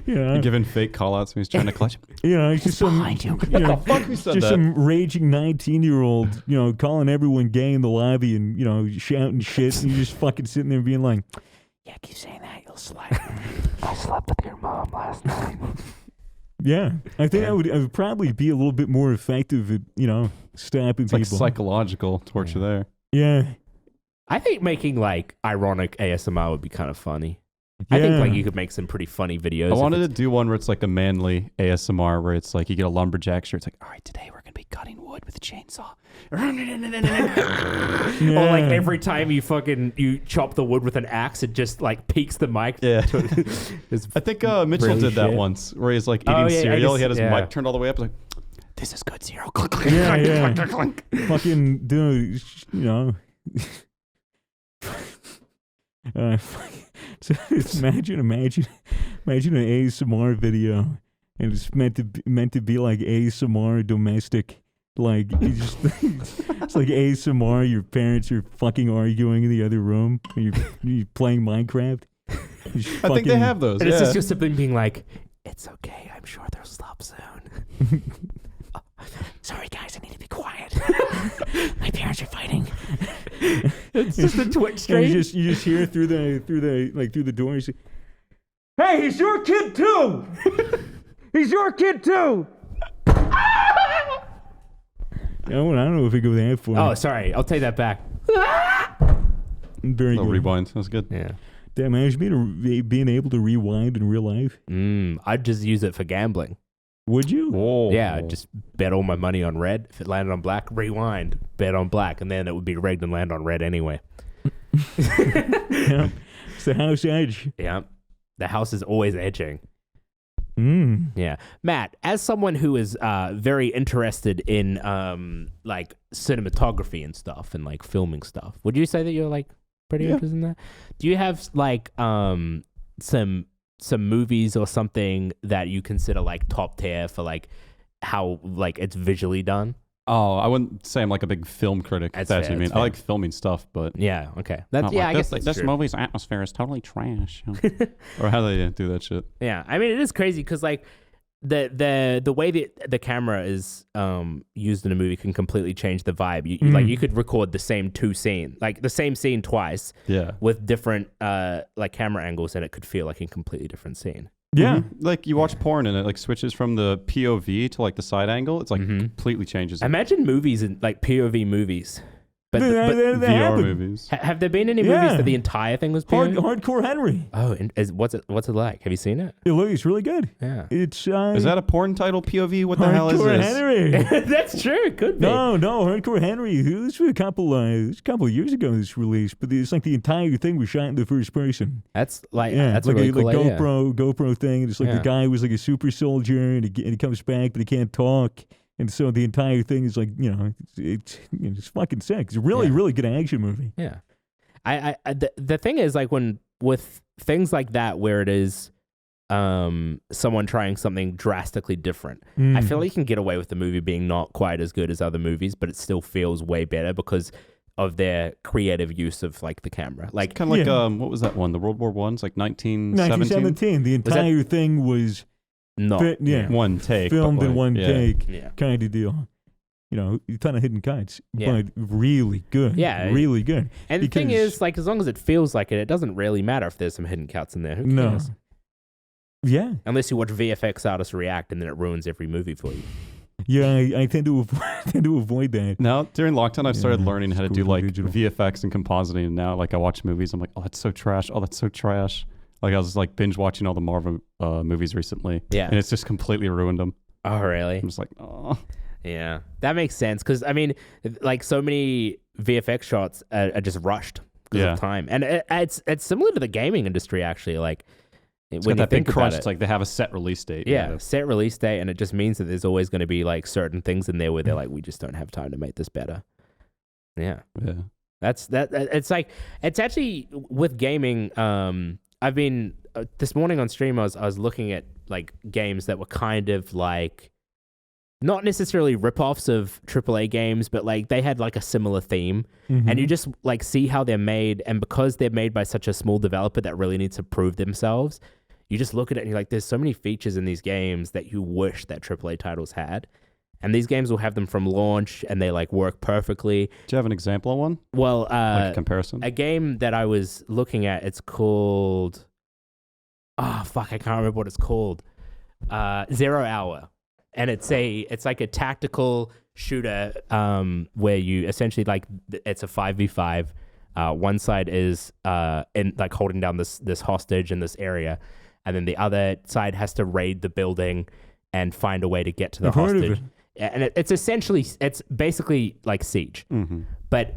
You're
giving fake call-outs when he's trying to clutch.
It's just some,
What the fuck? Who said that?
some raging 19-year-old, calling everyone gay in the lobby and shouting shit, and you're just fucking sitting there being like,
Yeah, keep saying that. You'll slide. I slept with your mom last night.
yeah. I think I would probably be a little bit more effective at stopping
It's like
people.
psychological torture there.
Yeah.
I think making like ironic ASMR would be kind of funny. I think like you could make some pretty funny videos.
I wanted to do one where it's like a manly ASMR where it's like you get a lumberjack shirt. It's like, all right, today we're going to be cutting wood with a chainsaw.
Or like every time you chop the wood with an axe, it just like peaks the mic.
Yeah.
It's
I think Mitchell
really
did that
shit.
once where he's like
Oh,
eating
yeah,
cereal. He had his
yeah.
mic turned all the way up. Like, this is good cereal. Click, click,
Yeah,
click,
yeah.
click, click, click.
Fucking dude, so imagine an ASMR video, and it's meant to be like ASMR domestic. Like it's like ASMR. Your parents are fucking arguing in the other room, and you're playing Minecraft.
I think they have those.
And
Yeah.
it's just something being like, it's okay, I'm sure they'll stop soon.
Sorry, guys, I need to be quiet. My parents are fighting.
It's just a Twitch
And
stream.
you just hear through the door. You say, "Hey, he's your kid too. He's your kid too." I don't know if we go that far.
Oh, sorry, I'll take that back.
Very
Little
good.
rewind. That's good.
Yeah.
Damn, imagine being able to rewind in real life.
I'd just use it for gambling.
Would you?
Whoa.
Yeah, I'd just bet all my money on red. If it landed on black, rewind, bet on black, and then it would be rigged and land on red anyway.
Yeah. It's the house edge.
Yeah. The house is always edging. Yeah. Matt, as someone who is very interested in like cinematography and stuff and like filming stuff, would you say that you're like pretty interested in that? Do you have like some movies or something that you consider like top tier for like how like it's visually done?
Oh, I wouldn't say I'm like a big film critic.
That's
That's
fair,
what you mean.
that's
I
fair.
like filming stuff, but
Yeah, okay. That's
not
yeah,
like
I guess
this,
that's true.
movie's atmosphere is totally trash. Or how they do that shit.
Yeah, I mean it is crazy because like the way that the camera is used in a movie can completely change the vibe. You like you could record the same the same scene twice,
Yeah.
with different like camera angles, and it could feel like a completely different scene.
Yeah.
Like you watch porn and it like switches from the POV to like the side angle. It's like completely changes. it.
Imagine movies in like POV movies. But,
They
VR
happen.
movies.
have there been any
Yeah.
movies that the entire thing was POV?
Hardcore Henry.
Oh, and what's it like? Have you seen it?
It's really good.
Yeah.
It's
Is that a porn title POV? What the hell is
Hardcore
this?
Henry?
That's true. It could be.
No, Hardcore Henry. This was a couple of years ago. This released, but it's like the entire thing was shot in the first person.
That's like
Yeah,
that's
like
a really cool idea.
GoPro thing. And it's like
Yeah.
the guy was like a super soldier, and he comes back, but he can't talk. And so the entire thing is like, it's fucking sick. It's a really, really good action movie.
Yeah. The thing is like when with things like that where it is someone trying something drastically different, I feel like you can get away with the movie being not quite as good as other movies, but it still feels way better because of their creative use of like the camera. Like
Kind of like what was that one? The World War One's like 1917.
1917. The entire thing was
not
One take.
filmed
but
in
like,
one
yeah.
take,
Yeah.
kind of deal. A ton of hidden cuts,
Yeah.
but really good.
Yeah.
really good.
And the thing
Because-
is, like, as long as it feels like it doesn't really matter if there's some hidden cuts in there. Who
No.
cares?
Yeah,
Unless you watch VFX artists react and then it ruins every movie for you.
Yeah, I tend to avoid that.
Now, during lockdown, I've started learning how to do like
digital.
VFX and compositing. And now, like, I watch movies. I'm like, oh, that's so trash. Oh, that's so trash. Like, I was like binge watching all the Marvel movies recently.
Yeah.
And it's just completely ruined them.
Oh, really?
I'm just like, oh.
Yeah, that makes sense because I mean, like so many VFX shots are just rushed because of time, and it's similar to the gaming industry actually. Like
It's
when
got
you
that big
think
crunch.
about
It's like they have a set release date.
yeah, set release date, and it just means that there's always going to be like certain things in there where they're like, we just don't have time to make this better. Yeah,
Yeah.
that's that. It's like it's actually with gaming. I've been this morning on stream. I was looking at like games that were kind of like. Not necessarily rip-offs of AAA games, but like they had like a similar theme, and you just like see how they're made, and because they're made by such a small developer that really needs to prove themselves, you just look at it and you're like, there's so many features in these games that you wish that AAA titles had, and these games will have them from launch, and they like work perfectly.
Do you have an example of one?
Well,
Like a comparison?
a game that I was looking at, it's called, oh fuck, I can't remember what it's called. 0 Hour. And it's like a tactical shooter where you essentially like it's a 5v5. One side is in like holding down this hostage in this area, and then the other side has to raid the building and find a way to get to the hostage. And it's basically like Siege, but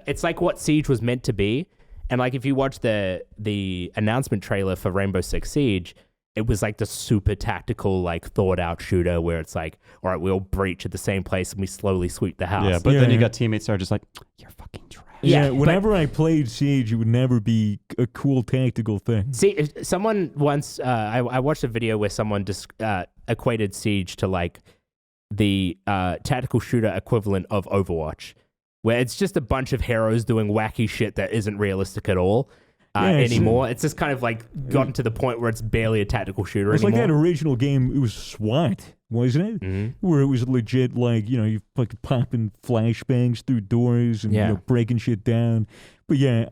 it's like what Siege was meant to be. And like if you watch the announcement trailer for Rainbow Six Siege. It was like the super tactical, like thought out shooter where it's like, all right, we all breach at the same place and we slowly sweep the house.
Yeah, but then you got teammates that are just like, you're fucking trash.
Yeah, whenever I played Siege, it would never be a cool tactical thing.
See, if someone once, I watched a video where someone just equated Siege to like the tactical shooter equivalent of Overwatch, where it's just a bunch of heroes doing wacky shit that isn't realistic at all. Anymore. It's just kind of like gotten to the point where it's barely a tactical shooter
It's
anymore.
like that original game, it was SWAT, wasn't it? Where it was legit like, you fucking popping flashbangs through doors and breaking shit down. But yeah,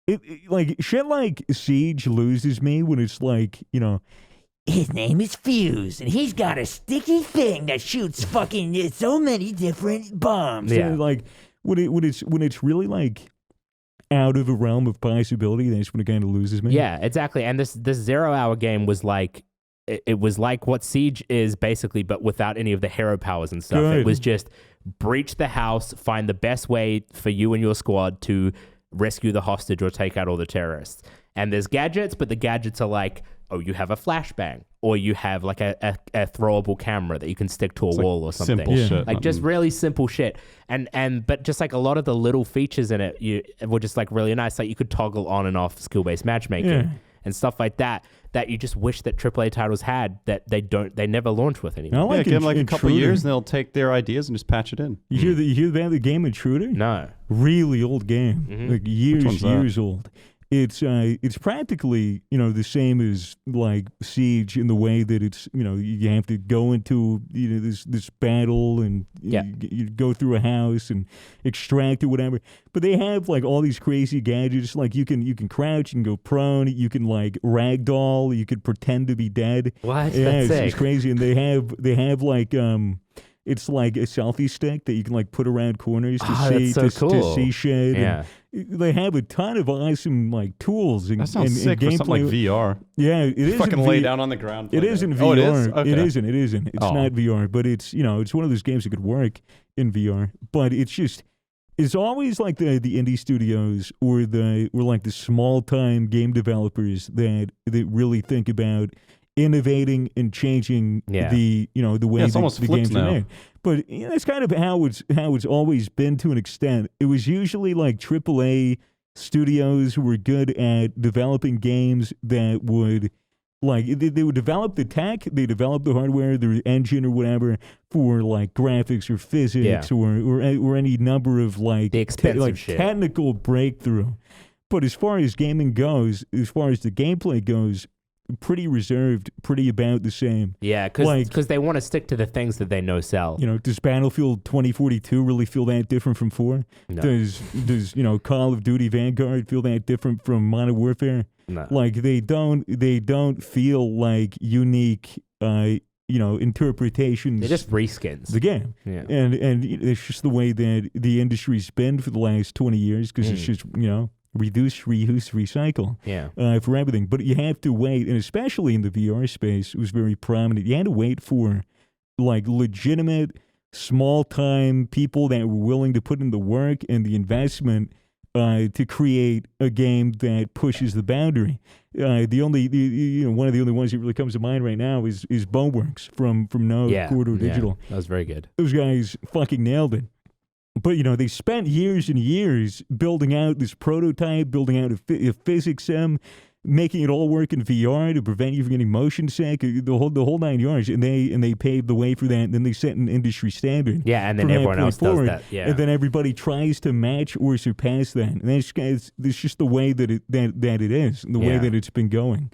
it like shit like Siege loses me when it's like,
His name is Fuse, and he's got a sticky thing that shoots fucking so many different bombs.
Yeah.
So, like when it's really like out of a realm of possibility, that's when it kind of loses me.
Yeah, exactly. And this 0 Hour game was like, it was like what Siege is basically, but without any of the hero powers and stuff.
Good.
It was just breach the house, find the best way for you and your squad to rescue the hostage or take out all the terrorists. And there's gadgets, but the gadgets are like, oh, you have a flashbang, or you have like a throwable camera that you can stick to a wall or something.
Simple shit.
Like just really simple shit. But just like a lot of the little features in it were just like really nice. Like you could toggle on and off skill-based matchmaking and stuff like that you just wish that AAA titles had that they never launch with anymore.
Give them like a couple years and they'll take their ideas and just patch it in.
You hear about the game Intruder?
No.
Really old game, like years old. It's practically the same as like Siege in the way that it's you have to go into this battle and you go through a house and extract or whatever. But they have like all these crazy gadgets. Like you can crouch, you can go prone, you can like ragdoll, you can pretend to be dead.
What?
Yeah,
That's
it's crazy. And they have like it's like a selfie stick that you can like put around corners to see
that's so cool.
to see shit.
Yeah.
And they have a ton of awesome like tools and
That sounds
and
sick for something like
gameplay.
VR.
Yeah, it is.
Fucking lay down on the ground.
It
play
is in
it.
VR.
Oh, it is? Okay.
It isn't. It's not VR, but it's it's one of those games that could work in VR. But it's always like the indie studios or like the small time game developers that really think about innovating and changing the the way
it's almost
the
flipped
games
now.
are made. But that's kind of how it's always been to an extent. It was usually like AAA studios who were good at developing games that would like they would develop the tech, they develop the hardware, the engine or whatever for like graphics or physics or any number of like
the expensive shit.
Technical breakthrough. But as far as gaming goes, as far as the gameplay goes, pretty reserved, pretty about the same.
Yeah, because they want to stick to the things that they know sell.
Does Battlefield 2042 really feel that different from 4?
No.
Does Call of Duty Vanguard feel that different from Modern Warfare?
No.
Like they don't feel like unique interpretations.
They're just reskins.
The game.
Yeah.
And it's just the way that the industry's been for the last 20 years because it's just, reduce, reuse, recycle for everything. But you have to wait, and especially in the VR space, it was very prominent. You had to wait for like legitimate, small-time people that were willing to put in the work and the investment to create a game that pushes the boundary. One of the only ones that really comes to mind right now is Boneworks from Corridor Digital.
That was very good.
Those guys fucking nailed it. But, they spent years and years building out this prototype, building out a physics sim, making it all work in VR to prevent you from getting motion sick, the whole 9 yards. And they paved the way for that. And then they set an industry standard.
Yeah, and then everyone else does that. Yeah.
And then everybody tries to match or surpass that. And that's just the way that it is, and the way that it's been going.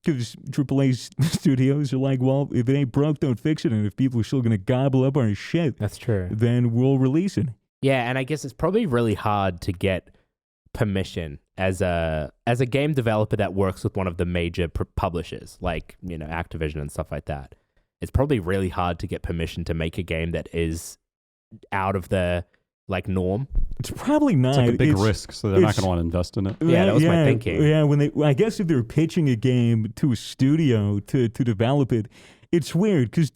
Because AAA studios are like, well, if it ain't broke, don't fix it. And if people are still going to gobble up our shit,
that's true,
then we'll release it.
Yeah, and I guess it's probably really hard to get permission as a game developer that works with one of the major publishers, like, Activision and stuff like that. It's probably really hard to get permission to make a game that is out of the norm.
It's probably not.
It's like a big risk, so they're not going to want to invest in it.
Yeah, that was my thinking.
Yeah, I guess if they're pitching a game to a studio to develop it, it's weird because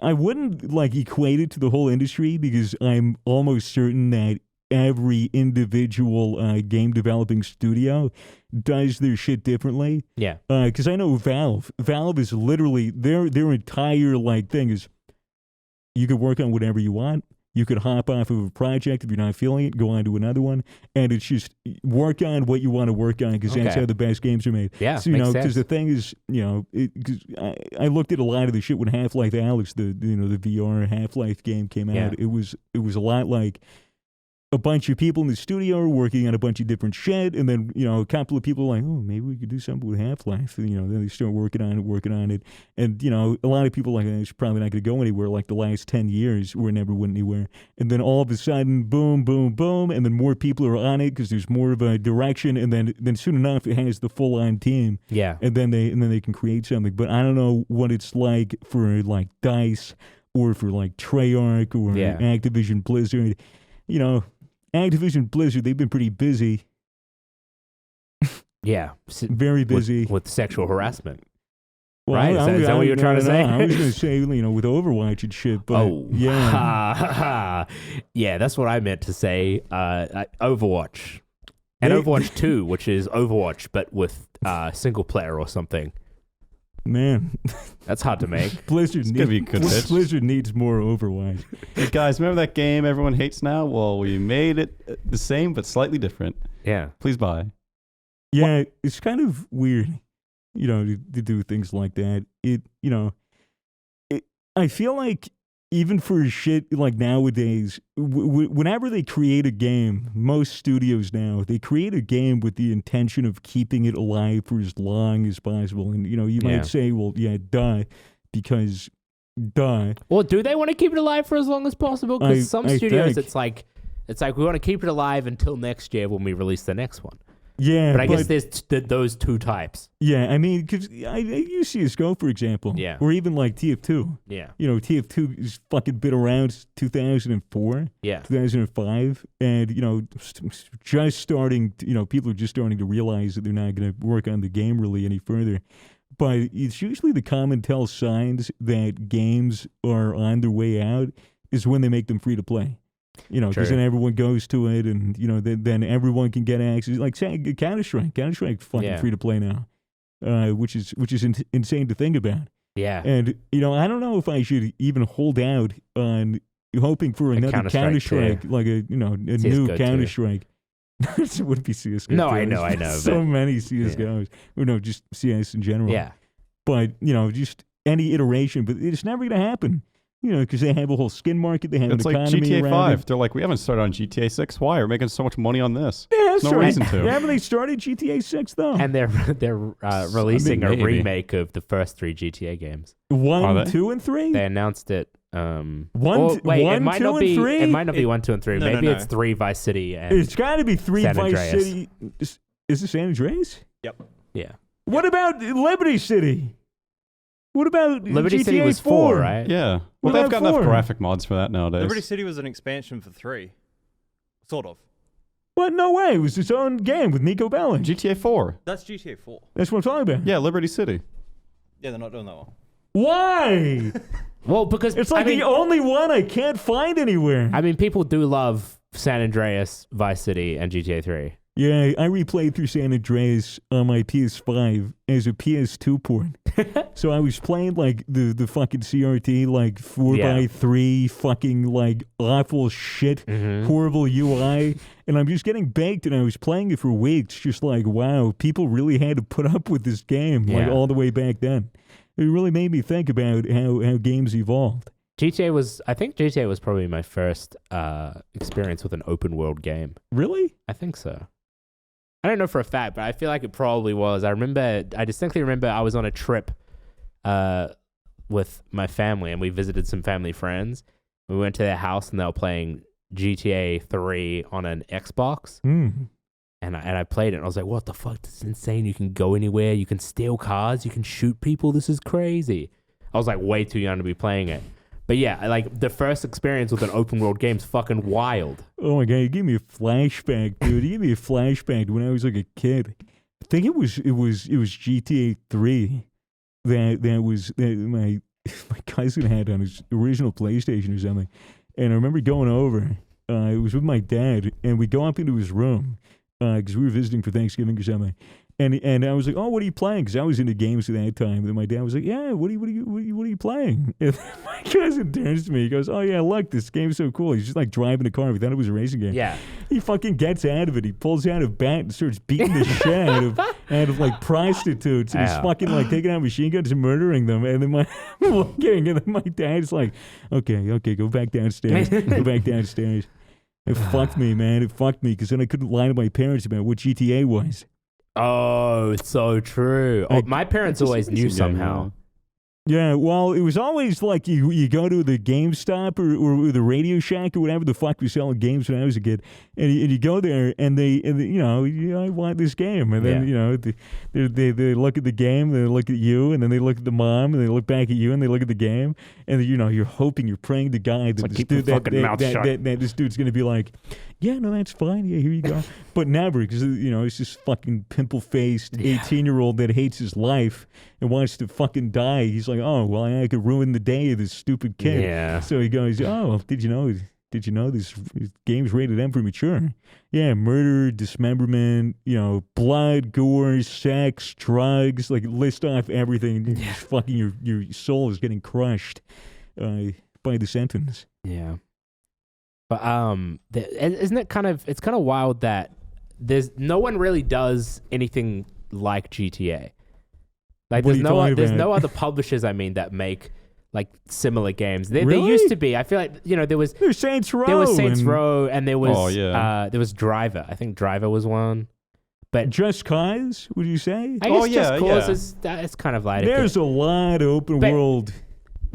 I wouldn't equate it to the whole industry because I'm almost certain that every individual game developing studio does their shit differently.
Yeah.
Because I know Valve. Valve is literally their entire thing is you can work on whatever you want. You could hop off of a project if you're not feeling it, go on to another one, and it's just work on what you want to work on because that's how the best games are made.
Yeah,
so, because the thing is, cause I looked at a lot of the shit when Half-Life Alyx, the VR Half-Life game came out. It was a lot like a bunch of people in the studio are working on a bunch of different shit, and then a couple of people are like, oh, maybe we could do something with Half-Life. And, then they start working on it, and a lot of people are like, it's probably not going to go anywhere. Like the last 10 years, where it never went anywhere, and then all of a sudden, boom, boom, boom, and then more people are on it because there's more of a direction, and then soon enough, it has the full-on team.
Yeah,
and then they can create something. But I don't know what it's like for DICE or for Treyarch or Activision Blizzard. Activision Blizzard, they've been pretty busy.
Yeah.
Very busy.
With sexual harassment.
Well,
right? Is that what you were trying to say?
I was going to say, with Overwatch and shit, but yeah.
Yeah, that's what I meant to say. Overwatch. And Overwatch 2, which is Overwatch, but with single player or something.
Man,
that's hard to make.
Blizzard needs more Overwatch.
Hey guys, remember that game everyone hates now? Well, we made it the same but slightly different.
Yeah.
Please buy.
Yeah, it's kind of weird, to do things like that. I feel like even for shit nowadays, whenever they create a game, most studios now, they create a game with the intention of keeping it alive for as long as possible. And, you might say, well, yeah, duh, because duh.
Well, do they want to keep it alive for as long as possible? Because some studios, it's like we want to keep it alive until next year when we release the next one.
Yeah,
but I guess there's those two types.
Yeah, I mean, because I use CSGO, for example.
Yeah.
Or even TF2.
Yeah.
TF2 has fucking been around since 2004.
Yeah.
2005. And, just starting, people are just starting to realize that they're not going to work on the game really any further. But it's usually the common tell signs that games are on their way out is when they make them free to play. Because then everyone goes to it, and then everyone can get access. Like Counter-Strike, fucking free to play now, which is insane to think about.
Yeah,
and I don't know if I should even hold out on hoping for another Counter-Strike, like a new Counter-Strike. It wouldn't be CS:GO.
No, I know.
So many CS:GOs, just CS in general.
Yeah,
but just any iteration, but it's never going to happen. Because they have a whole skin market, they have an economy
like GTA
around
5.
it.
They're like, we haven't started on GTA 6. Why? We're making so much money on this.
Yeah,
There's no reason to.
Haven't they started GTA 6 though?
And they're releasing a remake of the first 3 GTA games.
1, 2, and 3.
They announced it. It
might not be
3. It might not be 1, 2, and 3. Maybe it's 3 Vice City. And
it's got to be 3 Vice City. Is it San Andreas?
Yep.
Yeah.
What about Liberty City? What about
Liberty
GTA
City was
4?
4, right?
Yeah.
What
Well, they've
about
got enough
4?
graphic mods for that nowadays.
Liberty City was an expansion for 3. Sort of.
What? No way. It was its own game with Nico Bellic.
GTA 4.
That's GTA 4.
That's what I'm talking about.
Yeah, Liberty City.
Yeah, they're not doing that one.
Why?
Well, because
It's like the only one I can't find anywhere.
I mean, people do love San Andreas, Vice City, and GTA 3.
Yeah, I replayed through San Andreas on my PS5 as a PS2 port. So I was playing like the fucking CRT, like 4x3 fucking like awful shit, horrible UI. And I'm just getting baked, and I was playing it for weeks, just like, wow, people really had to put up with this game, like all the way back then. It really made me think about how games evolved.
I think GTA was probably my first experience with an open world game.
Really?
I think so. I don't know for a fact, but I feel like it probably was. I distinctly remember I was on a trip with my family, and we visited some family friends. We went to their house, and they were playing GTA 3 on an Xbox. And I played it, and I was like, what the fuck? This is insane. You can go anywhere. You can steal cars. You can shoot people. This is crazy. I was like way too young to be playing it. But yeah, like the first experience with an open world game is fucking wild.
Oh my god, you gave me a flashback, dude. You gave me a flashback to when I was like a kid. I think it was GTA 3 that my cousin had on his original PlayStation or something. And I remember going over. It was with my dad, and we go up into his room because we were visiting for Thanksgiving or something. And I was like, oh, what are you playing? Because I was into games at that time. And then my dad was like, yeah, what are you playing? And my cousin turns to me. He goes, oh, yeah, look, this game's so cool. He's just like driving a car. We thought it was a racing game.
Yeah.
He fucking gets out of it. He pulls out a bat and starts beating the shit out of like prostitutes. And he's fucking like taking out machine guns and murdering them. And then my dad's like, okay, go back downstairs. Go back downstairs. It fucked me, man. It fucked me because then I couldn't lie to my parents about what GTA was.
Oh, it's so true. My parents always knew somehow.
Yeah, well, it was always like you go to the GameStop or the Radio Shack or whatever the fuck was selling games when I was a kid, and you go there and they I want this game, and then they look at the game, they look at you, and then they look at the mom, and they look back at you, and they look at the game, and you're hoping, you're praying to God that this dude's gonna be like, yeah, no, that's fine, yeah, here you go, but never, because it's this fucking pimple-faced 18-year-old that hates his life and wants to fucking die. He's like, oh, well, I could ruin the day of this stupid kid.
Yeah.
So he goes, oh, did you know this game's rated M for mature? Yeah, murder, dismemberment, blood, gore, sex, drugs, like list off everything. Yeah. Fucking your soul is getting crushed by the sentence.
Yeah. But isn't it it's kind of wild that there's no one really does anything like GTA. Like there's no other publishers that make like similar games. There used to be. I feel like there's
Saints Row.
There was Saints Row, and there was there was Driver. I think Driver was one. But
Just Cause, would you say?
I guess Just Cause is it's kind of like
there's a lot of open world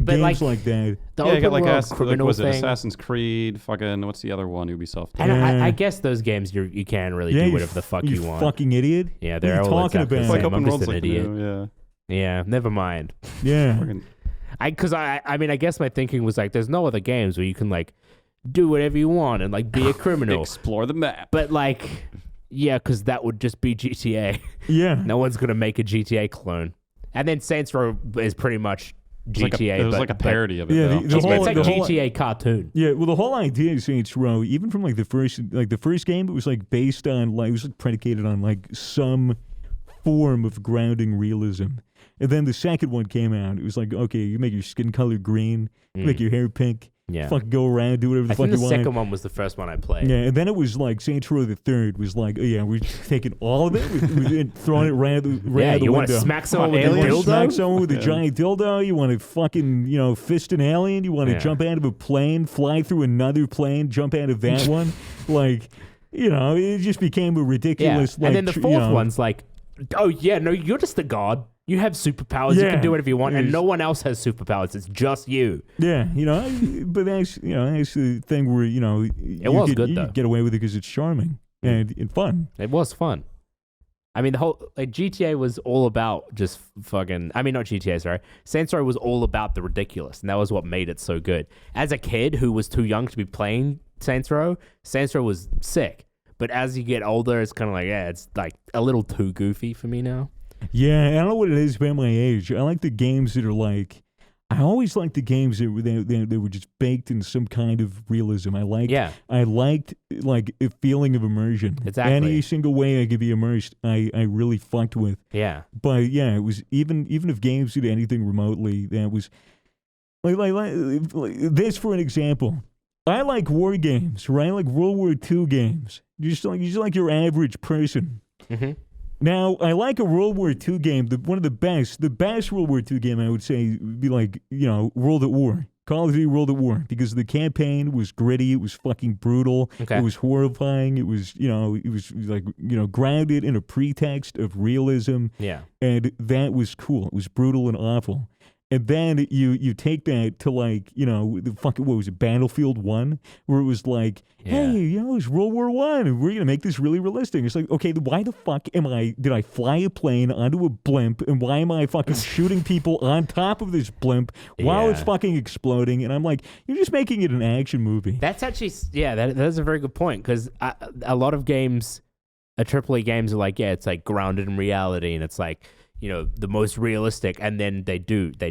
games like that.
You got like
criminal
was it
thing.
Assassin's Creed? Fucking what's the other one? Ubisoft.
And I guess those games you can really do whatever the fuck you want.
Fucking idiot.
Yeah, they're all
talking
exactly
about.
the
Like
same.
open
I'm just
worlds,
an
like
idiot. Yeah, never mind.
Yeah.
Because I mean, I guess my thinking was like, there's no other games where you can like do whatever you want and like be a criminal.
Explore the map.
But like, yeah, because that would just be GTA.
Yeah.
No one's going to make a GTA clone. And then Saints Row is pretty much GTA.
It was like a parody of it.
Yeah,
though.
It's like a GTA cartoon.
Yeah, well, the whole idea of Saints Row, even from like the first game, it was like based on it was like predicated on like some form of grounding realism. And then the second one came out. It was like, okay, you make your skin color green, you make your hair pink, fucking go around, do whatever the fuck you want.
I think the second one was the first one I played.
Yeah, and then it was like Saints Row the Third was like, oh yeah, we're taking all of it, we're throwing it right out the window.
You want to smack someone with a
You want to
dildo?
smack someone with a giant dildo. You want to fucking, fist an alien. You want to jump out of a plane, fly through another plane, jump out of that one. Like, it just became a ridiculous.
Yeah. And then the fourth one's like, oh yeah, no, you're just a god. You have superpowers. You can do whatever you want, and no one else has superpowers. It's just you.
Yeah, but that's that's the thing where
it was good though.
You get away with it because it's charming and fun.
It was fun. I mean, the whole like GTA was all about just fucking. I mean, not GTA, sorry. Saints Row was all about the ridiculous, and that was what made it so good. As a kid who was too young to be playing Saints Row was sick. But as you get older, it's kind of like, yeah, it's like a little too goofy for me now.
Yeah, I don't know what it is about my age. I like the games that are like. I always liked the games that were just baked in some kind of realism. I liked like a feeling of immersion.
Exactly.
Any single way I could be immersed, I really fucked with.
Yeah.
But yeah, it was even if games did anything remotely, that was like this for an example. I like war games, right? Like World War II games. Just like your average person.
Mm-hmm.
Now, I like a World War II game. One of the best World War II game I would say would be like, World at War. Call of Duty World at War. Because the campaign was gritty. It was fucking brutal.
Okay.
It was horrifying. It was, grounded in a pretext of realism.
Yeah.
And that was cool. It was brutal and awful. And then you take that to like, the fucking, what was it, Battlefield 1? Where it was like, hey, it's World War I, and we're going to make this really realistic. It's like, okay, why the fuck did I fly a plane onto a blimp, and why am I fucking shooting people on top of this blimp while it's fucking exploding? And I'm like, you're just making it an action movie.
That's actually, that's a very good point, because a lot of games, AAA games are like, it's like grounded in reality, and it's like, the most realistic, and then they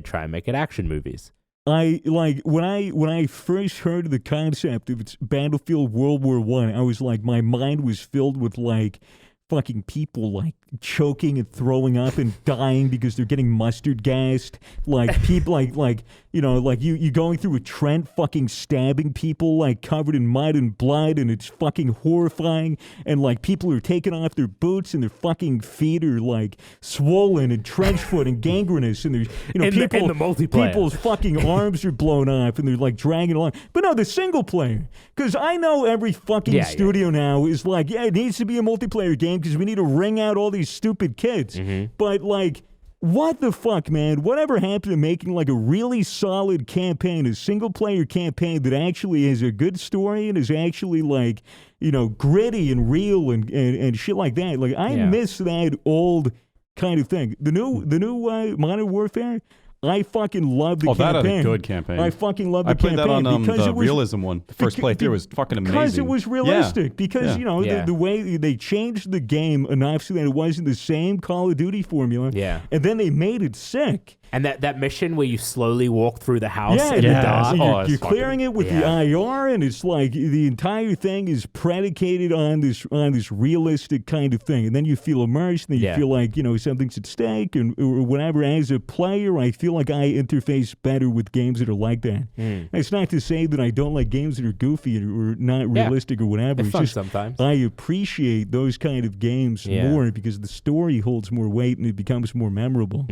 try and make it action movies.
I like when I first heard of the concept of it's Battlefield World War I was like, my mind was filled with like fucking people like choking and throwing up and dying because they're getting mustard gassed. Like people like you going through a trench fucking stabbing people like covered in mud and blood, and it's fucking horrifying. And like people are taking off their boots and their fucking feet are like swollen and trench foot and gangrenous, and there's
in the multiplayer,
people's fucking arms are blown off and they're like dragging along. But no, the single player, because I know every fucking studio now is like, it needs to be a multiplayer game because we need to wring out all these stupid kids.
Mm-hmm.
But like, what the fuck, man? Whatever happened to making like a really solid campaign, a single player campaign that actually has a good story and is actually like, gritty and real and shit like that? Like, I miss that old kind of thing. The new Modern Warfare, I fucking love the campaign.
That had a good campaign.
I fucking love the
campaign. I played that on
the
realism one. The first playthrough was fucking amazing.
Because it was realistic. Because, the way they changed the game enough so that it wasn't the same Call of Duty formula.
Yeah.
And then they made it sick.
And that mission where you slowly walk through the house in the dark.
And you're clearing it with the IR, and it's like the entire thing is predicated on this realistic kind of thing. And then you feel immersed, and then you feel like, something's at stake or whatever. As a player, I feel like I interface better with games that are like that. It's not to say that I don't like games that are goofy or not realistic or whatever.
It's fun sometimes.
I appreciate those kind of games more because the story holds more weight and it becomes more memorable.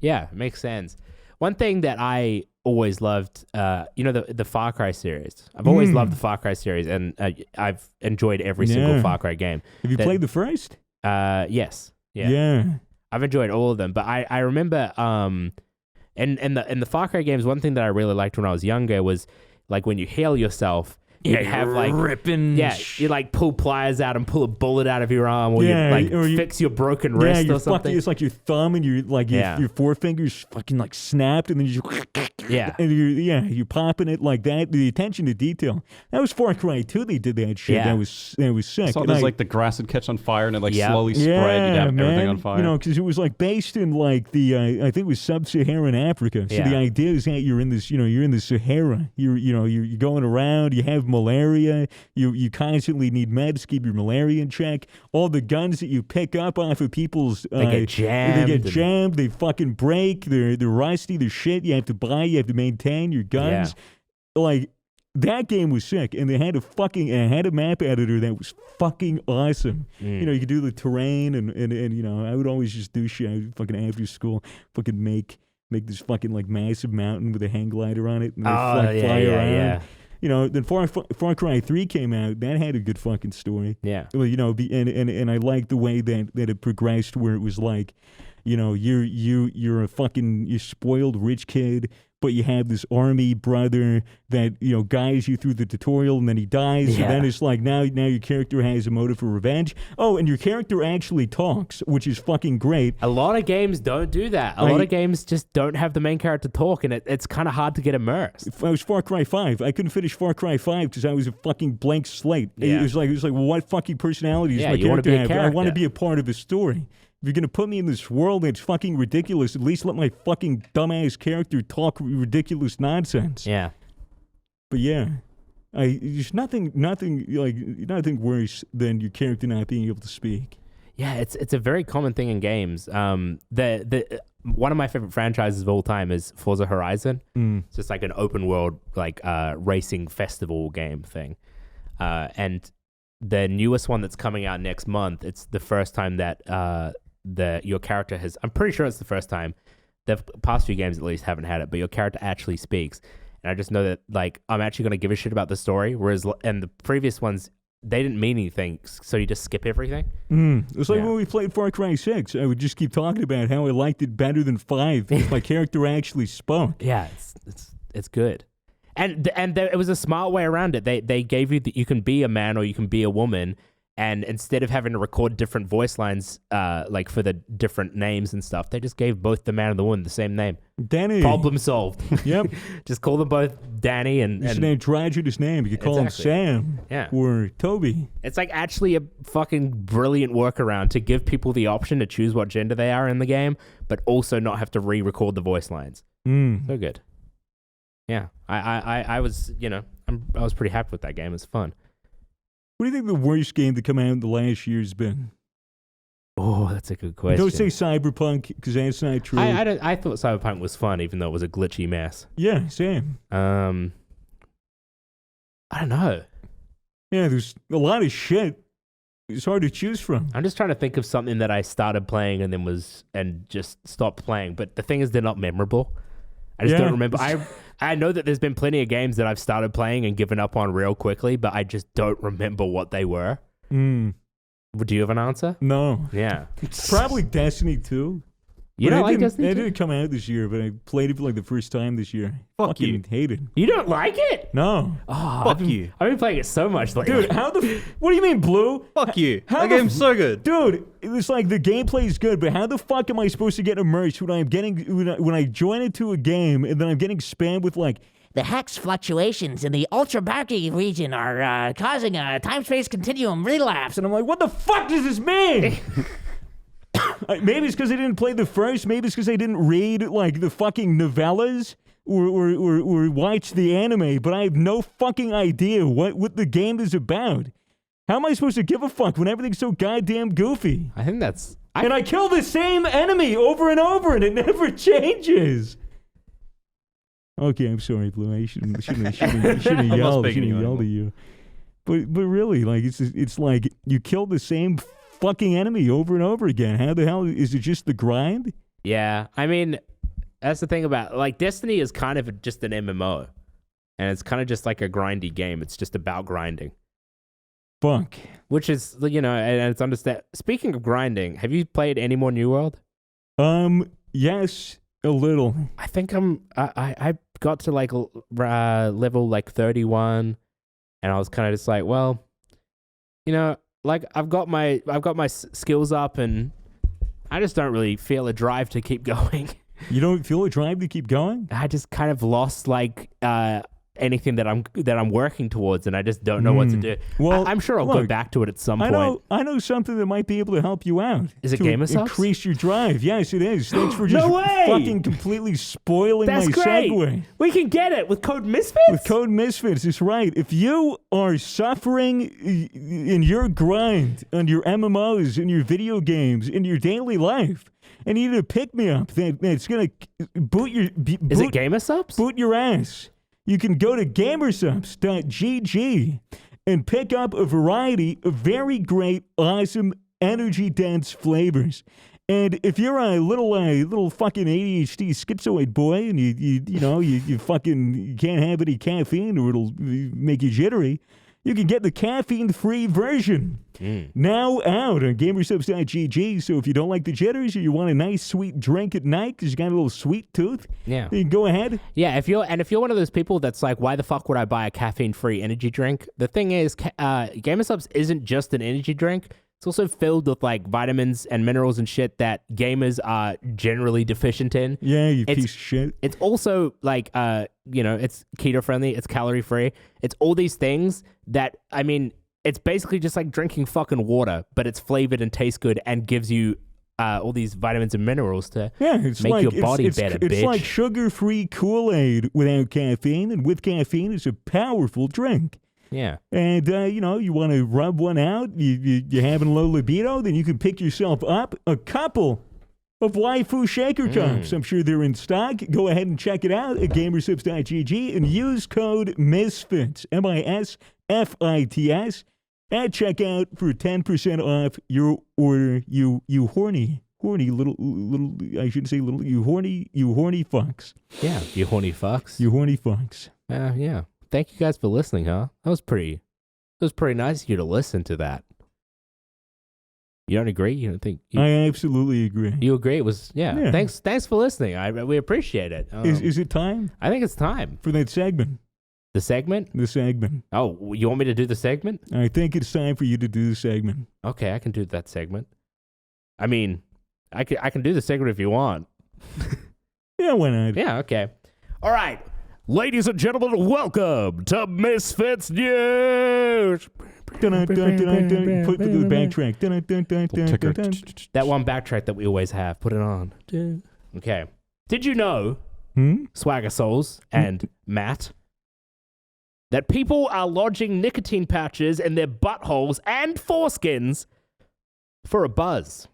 Yeah, makes sense. One thing that I always loved, the Far Cry series. I've always loved the Far Cry series, and I've enjoyed every single Far Cry game.
Have you played the first?
Yes.
Yeah.
I've enjoyed all of them, but I remember in the Far Cry games, one thing that I really liked when I was younger was like when you heal yourself, you have like
ripping.
Yeah, you like pull pliers out and pull a bullet out of your arm, or you fix your broken wrist or something.
It's like your thumb and your your forefingers fucking like snapped, and then you and you're popping it like that. The attention to detail. That was Far Cry 2. They did that shit. That was sick.
I saw there's like the grass would catch on fire and it like slowly spread. You'd have everything on fire.
Because it was like based in like the I think it was sub-Saharan Africa. So the idea is that you're in this you're in the Sahara. You're going around. You have malaria. You constantly need meds to keep your malaria in check. All the guns that you pick up off of people's
they get jammed.
They fucking break. They're rusty. They're shit. You have to buy. You have to maintain your guns. Like that game was sick, and they had a map editor that was fucking awesome. You could do the terrain, and I would always just do shit. I would fucking after school, fucking make this fucking like massive mountain with a hang glider on it, and fly around. Then Far Cry 3 came out. That had a good fucking story.
Yeah.
Well, and I liked the way that it progressed, where it was like, You know, you're a fucking you spoiled rich kid, but you have this army brother that, you know, guides you through the tutorial and then he dies.
Yeah.
And then it's like now your character has a motive for revenge. Oh, and your character actually talks, which is fucking great.
A lot of games don't do that. A lot of games just don't have the main character talk, and it's kind of hard to get immersed.
I was Far Cry 5. I couldn't finish Far Cry 5 because I was a fucking blank slate.
Yeah.
It was like, well, what fucking personality does
Yeah,
my
you wanna
character
be a
have? I
character.
want to be a part of a story. If you're going to put me in this world that's fucking ridiculous, at least let my fucking dumbass character talk ridiculous nonsense.
Yeah.
But yeah, there's nothing worse than your character not being able to speak.
Yeah, it's a very common thing in games. The one of my favorite franchises of all time is Forza Horizon. It's just like an open world like racing festival game thing. And the newest one that's coming out next month, it's the first time that your character has, I'm pretty sure it's the first time, the past few games at least haven't had it, but your character actually speaks. And I just know that like I'm actually going to give a shit about the story, whereas and the previous ones, they didn't mean anything, so you just skip everything.
It's like when we played Far Cry 6, I would just keep talking about how I liked it better than 5 if my character actually spoke.
Yeah, it's good. And it was a smart way around it. They gave you that you can be a man or you can be a woman, and instead of having to record different voice lines, like for the different names and stuff, they just gave both the man and the woman the same name.
Danny.
Problem solved.
Yep.
Just call them both Danny and.
His name tragic his name. You could call
Exactly.
him Sam or Toby.
It's like actually a fucking brilliant workaround to give people the option to choose what gender they are in the game, but also not have to re-record the voice lines. So good. Yeah, I was, you know, I was pretty happy with that game. It's fun.
What do you think the worst game to come out in the last year has been?
Oh, that's a good question.
Don't say Cyberpunk, because that's not true.
I thought Cyberpunk was fun, even though it was a glitchy mess.
Yeah, same.
I don't know.
Yeah, there's a lot of shit. It's hard to choose from.
I'm just trying to think of something that I started playing and just stopped playing. But the thing is, they're not memorable. I just don't remember. I know that there's been plenty of games that I've started playing and given up on real quickly, but I just don't remember what they were. Do you have an answer?
No.
Yeah.
Probably Destiny 2.
You don't like Destiny 2?
It didn't come out this year, but I played it for like the first time this year.
Fuck you.
Fucking hate it.
You don't like it?
No.
Oh,
Fuck you.
I've been playing it so much lately.
Dude, what do you mean, Blue?
Fuck you.
How
That
the
game's so good.
Dude, it was like the gameplay is good, but how the fuck am I supposed to get immersed when I join into a game and then I'm getting spammed with like,
The hex fluctuations in the ultra-Barky region are causing a time-space continuum relapse.
and I'm like, what the fuck does this mean? Maybe it's because I didn't play the first. Maybe it's because I didn't read like the fucking novellas or watch the anime. But I have no fucking idea what the game is about. How am I supposed to give a fuck when everything's so goddamn goofy?
I think that's...
And I kill the same enemy over and over, and it never changes. Okay, I'm sorry, Blue. I shouldn't yelled at you. But really, like it's like you kill the same fucking enemy over and over again. How the hell is it just the grind?
Yeah, I mean, that's the thing about like Destiny is kind of just an MMO, and it's kind of just like a grindy game. It's just about grinding,
Fuck.
which is and it's understand. Speaking of grinding, have you played any more New World?
Yes, a little.
I think I got to like level like 31, and I was kind of just like, well, like I've got my skills up, and I just don't really feel a drive to keep going.
You don't feel a drive to keep going?
I just kind of lost like anything that I'm working towards, and I just don't know what to do.
Well,
I'm sure I'll go back to it at some point.
I know something that might be able to help you out.
Is it
to
Gamer Subs?
increase your drive? Yes, it is. Thanks for just
No way!
fucking completely spoiling
That's
my
great.
segue.
We can get it with code Misfits.
With code Misfits, it's right. If you are suffering in your grind on your MMOs, in your video games, in your daily life, and you need a pick-me-up that's going to boot your...
Is it Gamer Subs?
Boot your ass. You can go to gamersubs.gg and pick up a variety of very great, awesome, energy-dense flavors. And if you're a little fucking ADHD schizoid boy and you fucking can't have any caffeine or it'll make you jittery, You can get the caffeine-free version. Now out on gamersubs.gg. So if you don't like the jitters or you want a nice sweet drink at night because you got a little sweet tooth, you can go ahead.
Yeah, if you're one of those people that's like, why the fuck would I buy a caffeine-free energy drink? The thing is, GamerSubs isn't just an energy drink. It's also filled with like vitamins and minerals and shit that gamers are generally deficient in.
Yeah, you piece of shit.
It's also like, it's keto friendly. It's calorie free. It's all these things that, I mean, it's basically just like drinking fucking water, but it's flavored and tastes good and gives you all these vitamins and minerals to make your body better, bitch.
It's like sugar-free Kool-Aid without caffeine, and with caffeine, it's a powerful drink.
Yeah.
And, you want to rub one out, you're having low libido, then you can pick yourself up a couple of waifu shaker cups. I'm sure they're in stock. Go ahead and check it out at gamersips.gg and use code MISFITS, MISFITS, at checkout for 10% off your order, you horny little, I shouldn't say little, you horny fucks.
Yeah, you horny fucks.
You horny fucks.
Yeah. Thank you guys for listening, huh? That was pretty nice of you to listen to that. You don't agree? You don't think?
I absolutely agree.
You agree? It was, yeah. Thanks for listening. We appreciate it.
Is it time?
I think it's time.
For that segment.
The segment?
The segment.
Oh, you want me to do the segment?
I think it's time for you to do the segment.
Okay, I can do that segment. I mean, I can do the segment if you want.
Yeah, why not?
Yeah, okay. All right. Ladies and gentlemen, welcome to Misfits News.
Put the backtrack.
That one backtrack that we always have. Put it on. Okay. Did you know, Swagger Souls and Matt, that people are lodging nicotine pouches in their buttholes and foreskins for a buzz?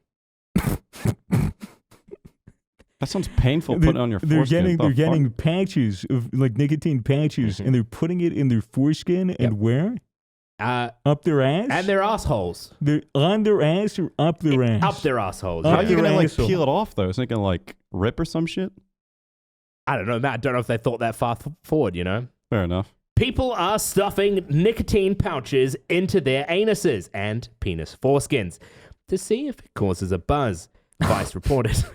That sounds painful putting on your foreskin.
They're getting patches of like nicotine patches, and they're putting it in their foreskin and where? Up their ass?
And their assholes.
They're on their ass or up their ass?
Up their assholes.
How are you
their
gonna
asshole.
peel it off though? Isn't it gonna like rip or some shit?
I don't know, Matt. I don't know if they thought that far forward, you know?
Fair enough.
People are stuffing nicotine pouches into their anuses and penis foreskins to see if it causes a buzz, Vice reported.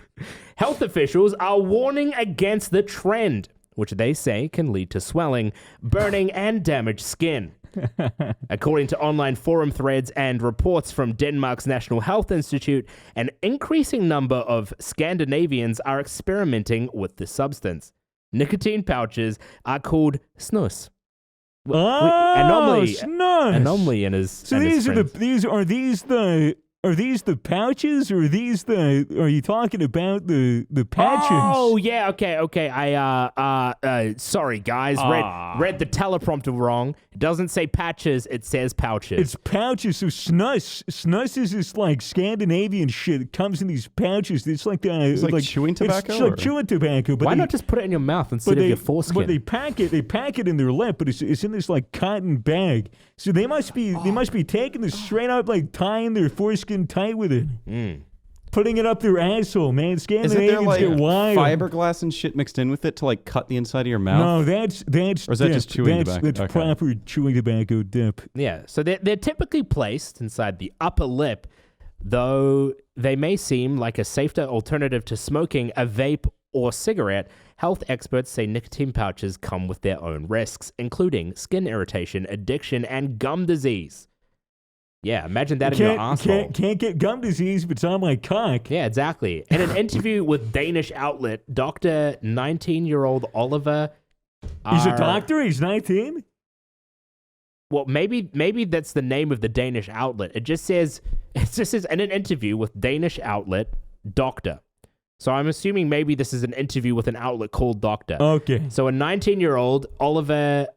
Health officials are warning against the trend, which they say can lead to swelling, burning, and damaged skin. According to online forum threads and reports from Denmark's National Health Institute, an increasing number of Scandinavians are experimenting with the substance. Nicotine pouches are called snus.
Snus.
Anomaly in his.
So
and
these
his
are
friends.
are these the pouches, or are you talking about the patches?
Oh yeah, okay. I sorry guys, read the teleprompter wrong. It doesn't say patches, it says pouches.
It's pouches. So snus is this like Scandinavian shit. It comes in these pouches. It's like
like chewing tobacco.
It's like chewing tobacco. But
why not just put it in your mouth instead of your foreskin?
But they pack it in their lip. But it's in this like cotton bag. So they must be taking this straight up, like tying their foreskin tight with it, putting it up their asshole, man. Scandinavians
Isn't there like
get wild.
fiberglass and shit mixed in with it to like cut the inside of your mouth?
No, that's
or is that just chewing tobacco?
That's
Okay.
proper chewing tobacco dip.
Yeah, so they're typically placed inside the upper lip, though they may seem like a safer alternative to smoking a vape or cigarette. Health experts say nicotine pouches come with their own risks, including skin irritation, addiction, and gum disease. Yeah, imagine that in your asshole.
Can't get gum disease, but it's on my cock.
Yeah, exactly. In an interview with Danish outlet, Dr. 19-year-old Oliver...
He's a doctor? He's 19?
Well, maybe that's the name of the Danish outlet. It just says in an interview with Danish outlet, Doctor. So I'm assuming maybe this is an interview with an outlet called Doctor.
Okay.
So a 19-year-old Oliver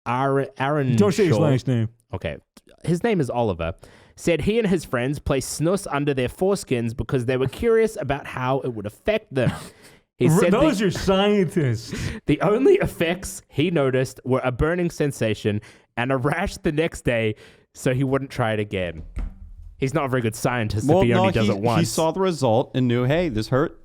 Aaron.
Don't say his last name.
Okay. His name is Oliver. Said he and his friends placed snus under their foreskins because they were curious about how it would affect them. He said
those are scientists.
The only effects he noticed were a burning sensation and a rash the next day, so he wouldn't try it again. He's not a very good scientist if he only does it once.
He saw the result and knew, hey, this hurt.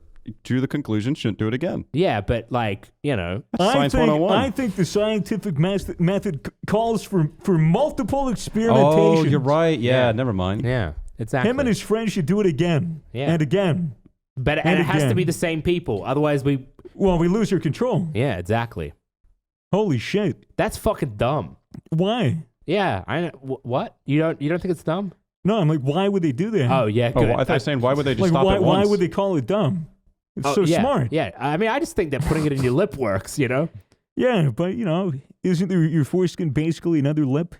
drew the conclusion, shouldn't do it again.
Yeah, but like, you know.
Science 101.
I think the scientific method calls for multiple experimentations.
Oh, you're right. Yeah, never mind.
Yeah, exactly.
Him and his friends should do it again and again.
But and it has to be the same people. Otherwise, we
lose our control.
Yeah, exactly.
Holy shit.
That's fucking dumb.
Why?
Yeah, what? You don't think it's dumb?
No, I'm like, why would they do that?
Oh, yeah, good.
I thought you were saying, why would they just stop
why,
at once?
Why would they call it dumb? It's so
yeah,
smart.
Yeah, I mean, I just think that putting it in your lip works, you know?
Yeah, but, isn't your foreskin basically another lip?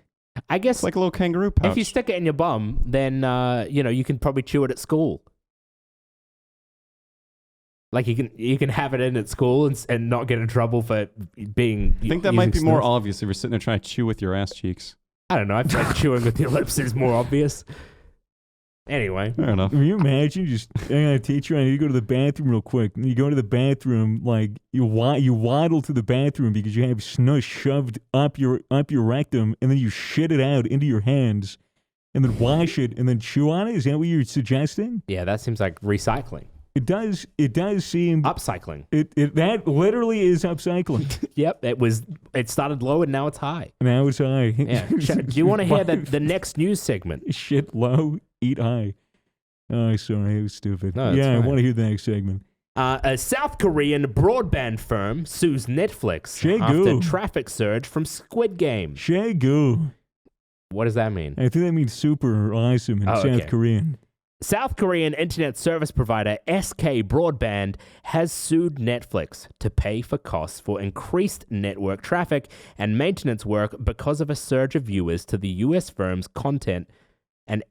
I guess
It's like a little kangaroo pouch.
if you stick it in your bum, then, you can probably chew it at school. Like you can have it in at school and not get in trouble for being.
I think that might be more obvious if you're sitting there trying to chew with your ass cheeks.
I don't know. I feel like chewing with your lips is more obvious. Anyway.
Fair enough.
Can you imagine just, I got a teacher, I need to go to the bathroom real quick. And you go to the bathroom, like, you waddle to the bathroom because you have snus shoved up your rectum, and then you shit it out into your hands, and then wash it, and then chew on it? Is that what you're suggesting?
Yeah, that seems like recycling.
It does seem...
Upcycling.
That literally is upcycling.
Yep, it started low and now it's high.
Now it's high.
Yeah. Do you want to hear the next news segment?
Shit low, eat high. Oh, sorry, it was stupid.
No,
I
fine.
want to hear the next segment.
A South Korean broadband firm sues Netflix
Shegu.
after traffic surge from Squid Game.
Shegu.
What does that mean?
I think that means super or awesome in South Korean.
South Korean internet service provider SK Broadband has sued Netflix to pay for costs for increased network traffic and maintenance work because of a surge of viewers to the U.S. firm's content, and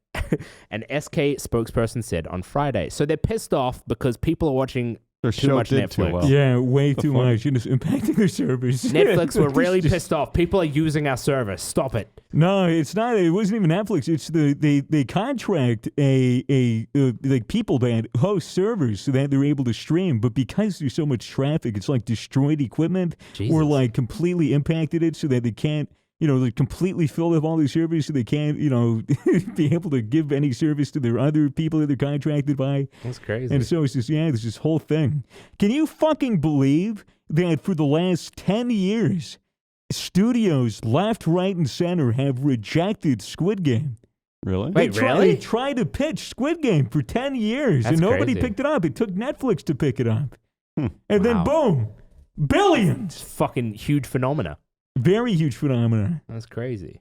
an SK spokesperson said on Friday. So they're pissed off because people are watching too much Netflix.
Too well.
Yeah, way too much. And it's impacting their servers.
Netflix were really pissed off. People are using our service. Stop it.
No, it's not. It wasn't even Netflix. It's they contract like people that host servers so that they're able to stream. But because there's so much traffic, it's like destroyed equipment or like completely impacted it so that they can't. They're completely filled with all these servers, so they can't, be able to give any service to their other people that they're contracted by.
That's crazy.
And so it's just, there's this whole thing. Can you fucking believe that for the last 10 years, studios left, right, and center have rejected Squid Game?
Really?
Wait,
They tried to pitch Squid Game for 10 years,
That's
and nobody
crazy.
picked it up. It took Netflix to pick it up. And
Wow.
then, boom, billions.
Fucking huge phenomena.
Very huge phenomenon.
That's crazy.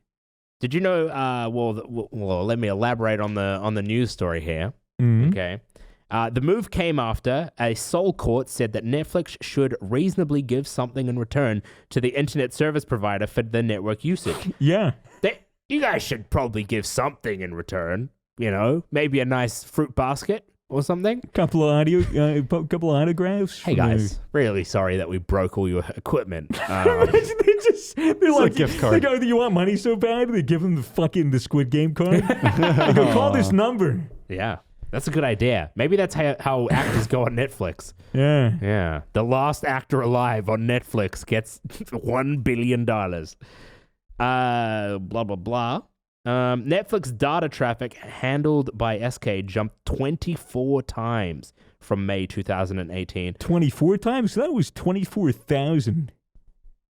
Did you know? Well, let me elaborate on the news story here.
Mhm.
Okay. The move came after a Seoul court said that Netflix should reasonably give something in return to the internet service provider for the network usage.
Yeah.
You guys should probably give something in return. Maybe a nice fruit basket or something.
Couple of autographs.
Hey guys, really sorry that we broke all your equipment.
they're like,
a gift card.
They go, "Do you want money so bad?" They give them the Squid Game card. They go, "Call this number."
Yeah, that's a good idea. Maybe that's how actors go on Netflix.
Yeah.
Yeah, the last actor alive on Netflix gets $1 billion. Blah blah blah. Netflix data traffic handled by SK jumped 24 times from May 2018.
24 times? That was 24,000.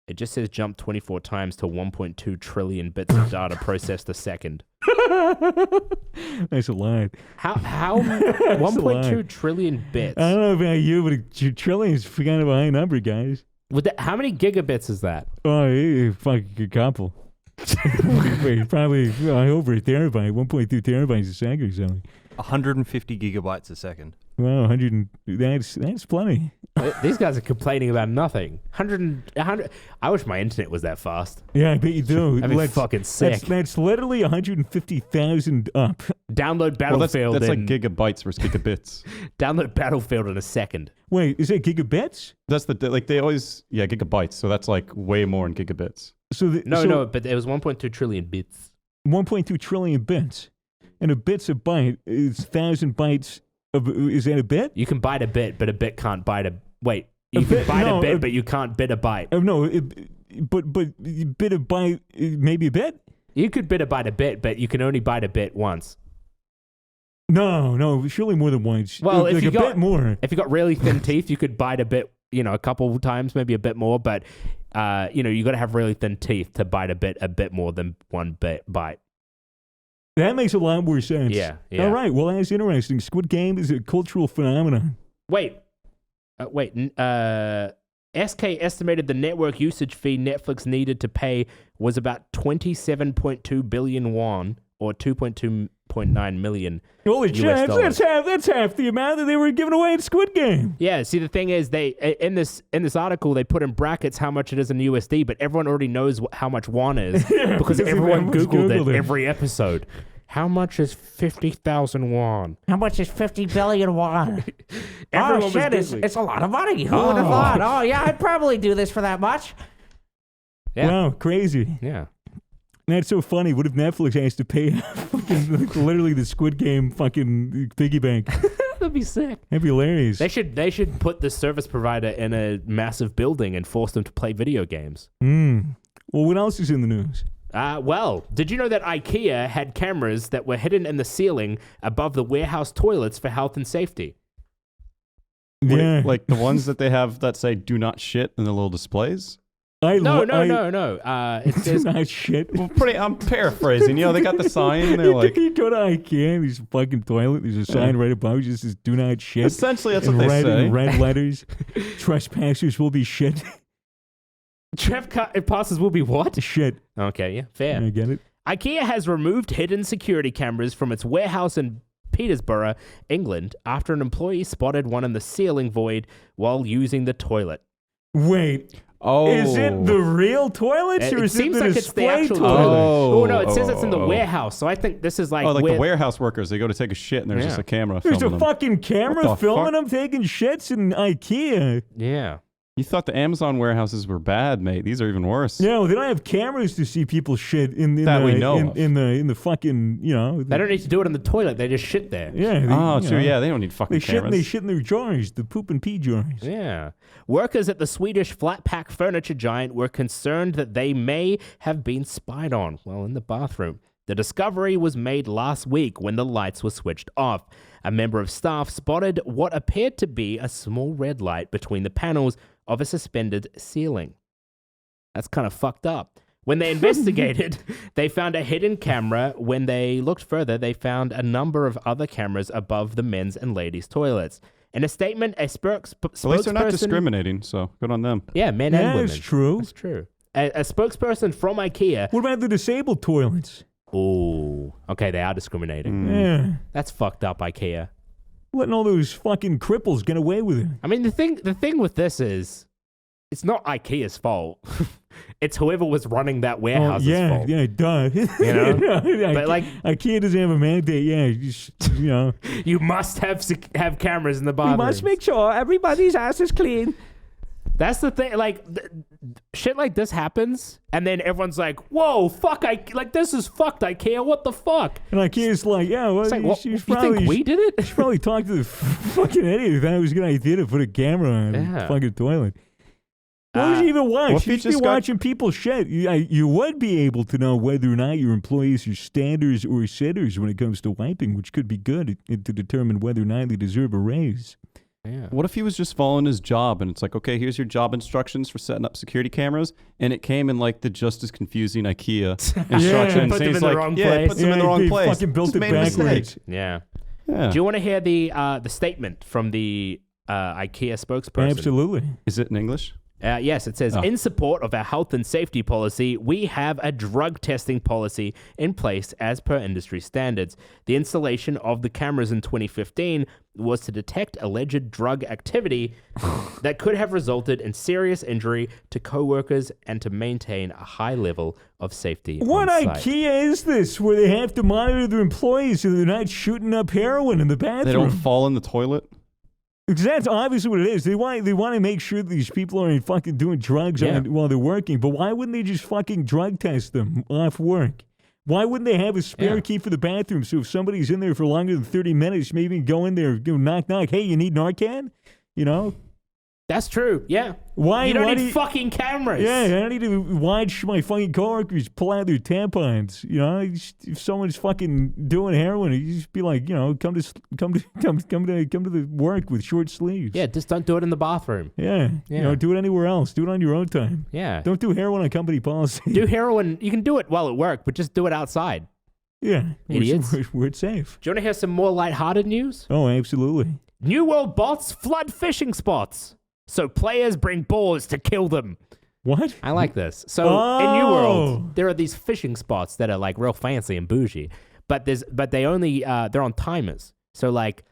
It just says jumped 24 times to 1.2 trillion bits of data processed a second.
That's a lot.
How 1.2
lot.
trillion bits?
I don't know about you, but a trillion is kind of a high number, guys.
How many gigabits is that?
Oh, fucking a couple. Probably over a terabyte, 1.2 terabytes a second or something.
150 gigabytes a second.
Wow, 100. That's plenty.
These guys are complaining about nothing. 100. I wish my internet was that fast.
Yeah, I bet you do.
That'd be fucking sick.
That's literally 150,000 up.
Download
Well,
Battlefield.
that's like gigabytes versus gigabits.
Download Battlefield in a second.
Wait, is that gigabits?
That's they always gigabytes. So that's like way more in gigabits.
So
No, but it was 1.2 trillion bits.
1.2 trillion bits, and a bit's a byte. Is 1,000 bytes. Is that a bit?
You can byte a bit, but a bit can't byte a. Wait, you can byte a bit, but you can't bit a byte.
No, but bit a byte, maybe a bit.
You could bit a byte a bit, but you can only byte a bit once.
No, surely more than once.
Well,
like
if you
a
got
bit more.
If you got really thin teeth, you could bite a bit, a couple of times, maybe a bit more. But you got to have really thin teeth to bite a bit more than one bite.
That makes a lot more sense.
Yeah.
All right. Well, that's interesting. Squid Game is a cultural phenomenon.
Wait. SK estimated the network usage fee Netflix needed to pay was about 27.2 billion won, or 2.9 million.
Holy shit!
US
That's half the amount that they were giving away in Squid Game.
Yeah. See, the thing is, they in this article they put in brackets how much it is in USD, but everyone already knows how much won is because everyone Googled it every episode. How much is 50,000 won?
How much is 50 billion won?
Everyone
Oh, shit,
was
it's a lot of money. Who would have thought? Oh, yeah, I'd probably do this for that much.
Yeah.
Wow, crazy.
Yeah.
That's so funny. What if Netflix has to pay literally the Squid Game fucking piggy bank?
That'd be sick.
That'd be hilarious.
They should put the service provider in a massive building and force them to play video games.
Well, what else is in the news?
Well, did you know that IKEA had cameras that were hidden in the ceiling above the warehouse toilets for health and safety?
Yeah.
Like the ones that they have that say "Do not shit" in the little displays.
No. It
It's
says
not shit.
Well, I'm paraphrasing. They got the sign. They're like,
you go to IKEA and there's a fucking toilet. There's a sign right above it that says "Do not shit."
essentially, that's
in
what they say.
in red letters. Trespassers will be shit.
passes will be what?
Shit.
Okay, yeah, fair.
I get it.
IKEA has removed hidden security cameras from its warehouse in Peterborough, England, after an employee spotted one in the ceiling void while using the toilet.
Wait.
Oh,
Is it the real toilets or
It
is it
seems
the
like it's the
display
actual
toilet?
toilet. Oh, no, it says it's in the warehouse, so I think this is like
the
where...
warehouse workers? They go to take a shit and there's
Yeah.
just a camera.
There's a
filming them.
fucking
What
camera
the
filming
fuck?
them taking shits in IKEA.
Yeah.
You thought the Amazon warehouses were bad, mate? These are even worse.
No, they don't have cameras to see people shit in
That
the,
we know of.
in the fucking,
They don't need to do it in the toilet, they just shit there.
Yeah.
Oh,
you
true.
know,
Yeah, they don't need fucking
They
cameras.
shit in their jars, the poop and pee jars.
Yeah. Workers at the Swedish flat pack furniture giant were concerned that they may have been spied on while in the bathroom. The discovery was made last week when the lights were switched off. A member of staff spotted what appeared to be a small red light between the panels of a suspended ceiling. That's kind of fucked up. When they investigated, they found a hidden camera. When they looked further, they found a number of other cameras above the men's and ladies' toilets. In a statement, a spokesperson...
At least they're not discriminating, so good on them.
Yeah, men and women.
That's true.
That's true. A spokesperson from IKEA...
What about the disabled toilets?
Oh, okay, they are discriminating.
Yeah.
That's fucked up, IKEA.
Letting all those fucking cripples get away with it.
I mean, the thing with this is, it's not IKEA's fault. It's whoever was running that warehouse's fault.
Yeah, duh.
You know? But like,
IKEA doesn't have a mandate. Yeah, you know.
you must have cameras in the bathroom.
We must make sure everybody's ass is clean.
That's the thing. Like, shit like this happens, and then everyone's like, "Whoa, fuck! This is fucked, IKEA. What the fuck?"
And IKEA's like, yeah, well,
It's like,
you
you think we did
You
it?
should probably talk to the fucking idiot who thought it was a good idea to put a camera on the
Yeah.
fucking toilet. What would you even watch?
What if
You
you
should be
just got-
watching people shit. You would be able to know whether or not your employees are standers or sitters when it comes to wiping, which could be good to determine whether or not they deserve a raise.
Yeah.
What if he was just following his job and it's like, okay, here's your job instructions for setting up security cameras, and it came in like the just as confusing IKEA instructions.
Put them
and he's
in the
like,
wrong
yeah,
place.
puts them in the wrong
they
place.
fucking built
Just
it
made a mistake.
backwards.
Yeah.
Yeah.
Do you want to hear the statement from the IKEA spokesperson?
Absolutely.
Is it in English?
Yes, it says, in support of our health and safety policy, we have a drug testing policy in place as per industry standards. The installation of the cameras in 2015 was to detect alleged drug activity that could have resulted in serious injury to co-workers and to maintain a high level of safety
What
on site.
IKEA is this where they have to monitor their employees so they're not shooting up heroin in the bathroom?
They don't fall in the toilet.
Because that's obviously what it is. They want to make sure that these people aren't fucking doing drugs while they're working. But why wouldn't they just fucking drug test them off work? Why wouldn't they have a spare key for the bathroom so if somebody's in there for longer than 30 minutes, maybe go in there, go knock knock. Hey, you need Narcan? You know.
That's true. Yeah.
Why?
You don't
why
need fucking cameras.
Yeah, I don't need to watch my fucking coworkers pull out their tampons. You know, if someone's fucking doing heroin, you just be like, you know, come to the work with short sleeves.
Yeah, just don't do it in the bathroom.
Yeah. You know, do it anywhere else. Do it on your own time.
Yeah.
Don't do heroin on company policy.
Do heroin. You can do it while at work, but just do it outside.
Yeah.
Idiots.
Where it's safe.
Do you want to hear some more lighthearted news?
Oh, absolutely.
New World bots flood fishing spots, so players bring boars to kill them.
What?
I like this. So in New World, there are these fishing spots that are like real fancy and bougie, but they only they're on timers. So like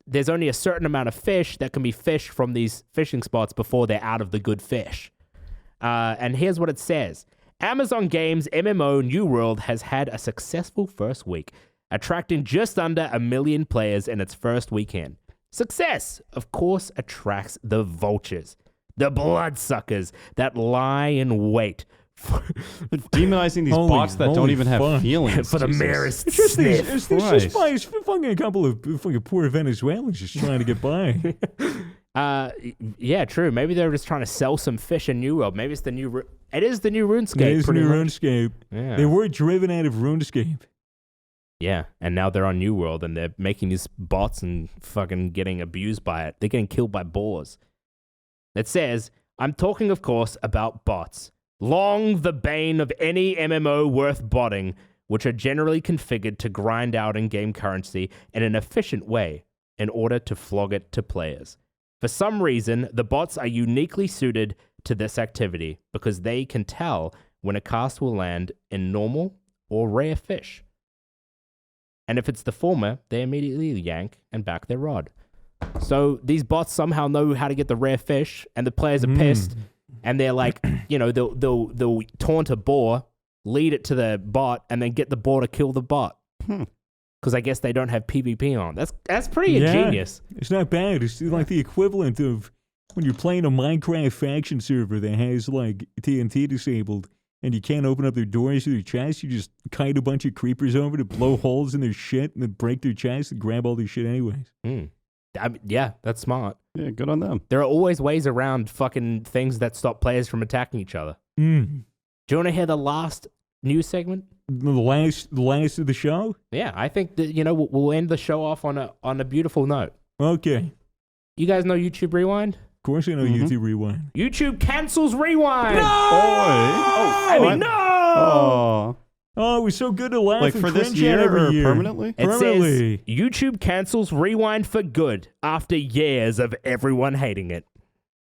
there's only a certain amount of fish that can be fished from these fishing spots before they're out of the good fish. And here's what it says. Amazon Games MMO New World has had a successful first week, attracting just under 1 million players in its first weekend. Success, of course, attracts the vultures, the bloodsuckers that lie in wait
demonizing these bots that don't even have feelings
for the
Jesus.
merest
It's just
sniff.
it's fucking a couple of fucking poor Venezuelans just trying to get by.
Yeah, true. Maybe they're just trying to sell some fish in New World. Maybe it's the new. It is the new RuneScape.
It is the new
much.
RuneScape.
Yeah.
They were driven out of RuneScape.
Yeah, and now they're on New World and they're making these bots and fucking getting abused by it. They're getting killed by boars. It says, I'm talking, of course, about bots. Long the bane of any MMO worth botting, which are generally configured to grind out in-game currency in an efficient way in order to flog it to players. For some reason, the bots are uniquely suited to this activity because they can tell when a cast will land in normal or rare fish. And if it's the former, they immediately yank and back their rod. So these bots somehow know how to get the rare fish, and the players are pissed, and they're like, you know, they'll taunt a boar, lead it to the bot, and then get the boar to kill the bot. Because I guess they don't have PvP on. That's pretty ingenious.
It's not bad. It's like the equivalent of when you're playing a Minecraft faction server that has like TNT disabled, and you can't open up their doors to their chests. You just kite a bunch of creepers over to blow holes in their shit and then break their chests and grab all their shit anyways.
Yeah, that's smart.
Yeah, good on them.
There are always ways around fucking things that stop players from attacking each other. Do you want to hear the last news segment?
The last of the show?
Yeah, I think that, you know, we'll end the show off on a beautiful note.
Okay.
You guys know YouTube Rewind?
Of course I know YouTube Rewind.
YouTube cancels Rewind.
No!
No! Oh, it was so good to laugh
Like
and
for this
cringe
year
every
or
year.
permanently?
It
Permanently.
says YouTube cancels Rewind for good after years of everyone hating it.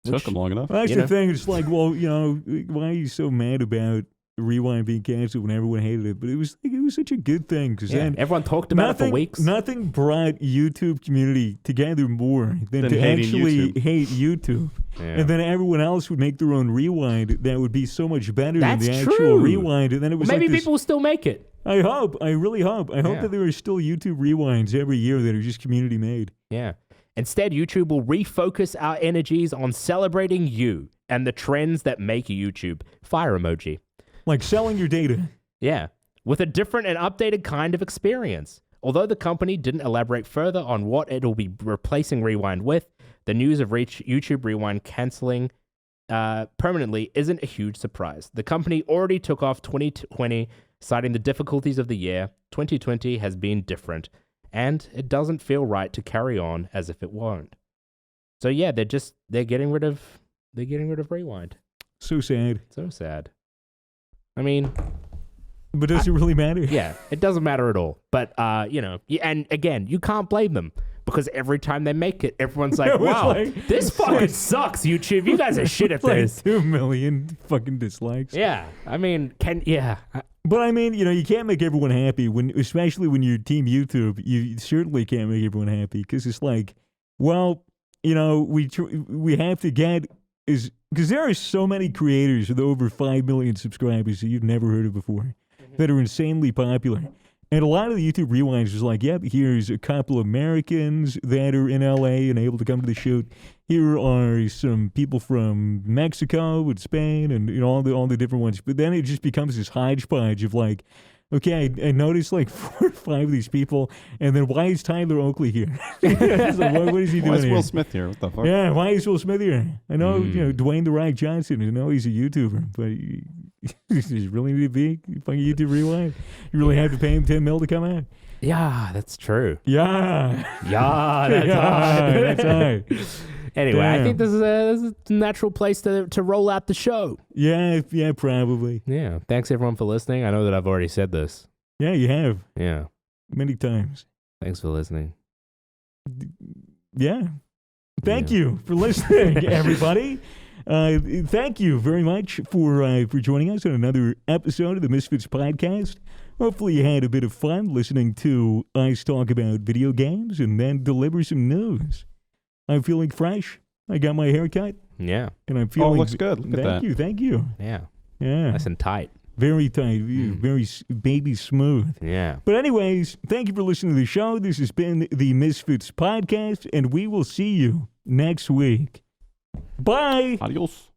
Took them long enough.
Well, that's
You
the
know?
thing. It's like, well, you know, why are you so mad about Rewind being canceled when everyone hated it? But it was such a good thing because then
Everyone talked about it for weeks.
Nothing brought YouTube community together more than to
hating
actually
YouTube.
hate YouTube.
Yeah.
And then everyone else would make their own Rewind that would be so much better
That's
than the actual
true.
Rewind. And then it was
Maybe
like this,
people will still make it.
I really hope. I hope that there are still YouTube Rewinds every year that are just community made.
Yeah. Instead, YouTube will refocus our energies on celebrating you and the trends that make YouTube. Fire emoji.
Like selling your data.
Yeah. With a different and updated kind of experience. Although the company didn't elaborate further on what it will be replacing Rewind with, the news of YouTube Rewind canceling permanently isn't a huge surprise. The company already took off 2020, citing the difficulties of the year. 2020 has been different, and it doesn't feel right to carry on as if it won't. So yeah, they're getting rid of Rewind.
So sad.
So sad. I mean,
But does it really matter?
yeah, it doesn't matter at all. But you know, and again, you can't blame them because every time they make it, everyone's like,
It was
"Wow,
like-
this fucking sucks, YouTube. You guys are shit at
It's like
this."
2 million fucking dislikes.
Yeah, I mean,
But I mean, you know, you can't make everyone happy especially when you're Team YouTube. You certainly can't make everyone happy because it's like, well, you know, we have to get because there are so many creators with over 5 million subscribers that you've never heard of before that are insanely popular. And a lot of the YouTube Rewinds is like, yep, here's a couple Americans that are in LA and able to come to the shoot. Here are some people from Mexico and Spain and, you know, all the different ones. But then it just becomes this hodgepodge of like Okay, I noticed like 4 or 5 of these people, and then why is Tyler Oakley here? It's like, what is he doing
Why is
here?
Will Smith here? What the fuck?
Yeah, why is Will Smith here? I know, Dwayne The Rock Johnson. I know he's a YouTuber, but does he really need to be fucking YouTube Rewind? You really have to pay him $10 million to come out?
Yeah, that's true.
Yeah.
Yeah, that's
Yeah, that's right.
Anyway, I
Damn.
think this is a natural place to roll out the show.
Yeah, probably.
Yeah. Thanks everyone for listening. I know that I've already said this.
Yeah, you have
Yeah.
many times.
Thanks for listening.
Yeah. Thank you for listening, everybody. Thank you very much for joining us on another episode of the Misfits Podcast. Hopefully you had a bit of fun listening to us talk about video games and then deliver some news. I'm feeling fresh. I got my hair cut,
Yeah.
and I'm feeling...
looks good. Look at that.
Thank you.
Yeah.
Yeah.
Nice and tight.
Very tight, very baby smooth.
Yeah.
But anyways, thank you for listening to the show. This has been the Misfits Podcast, and we will see you next week. Bye.
Adios.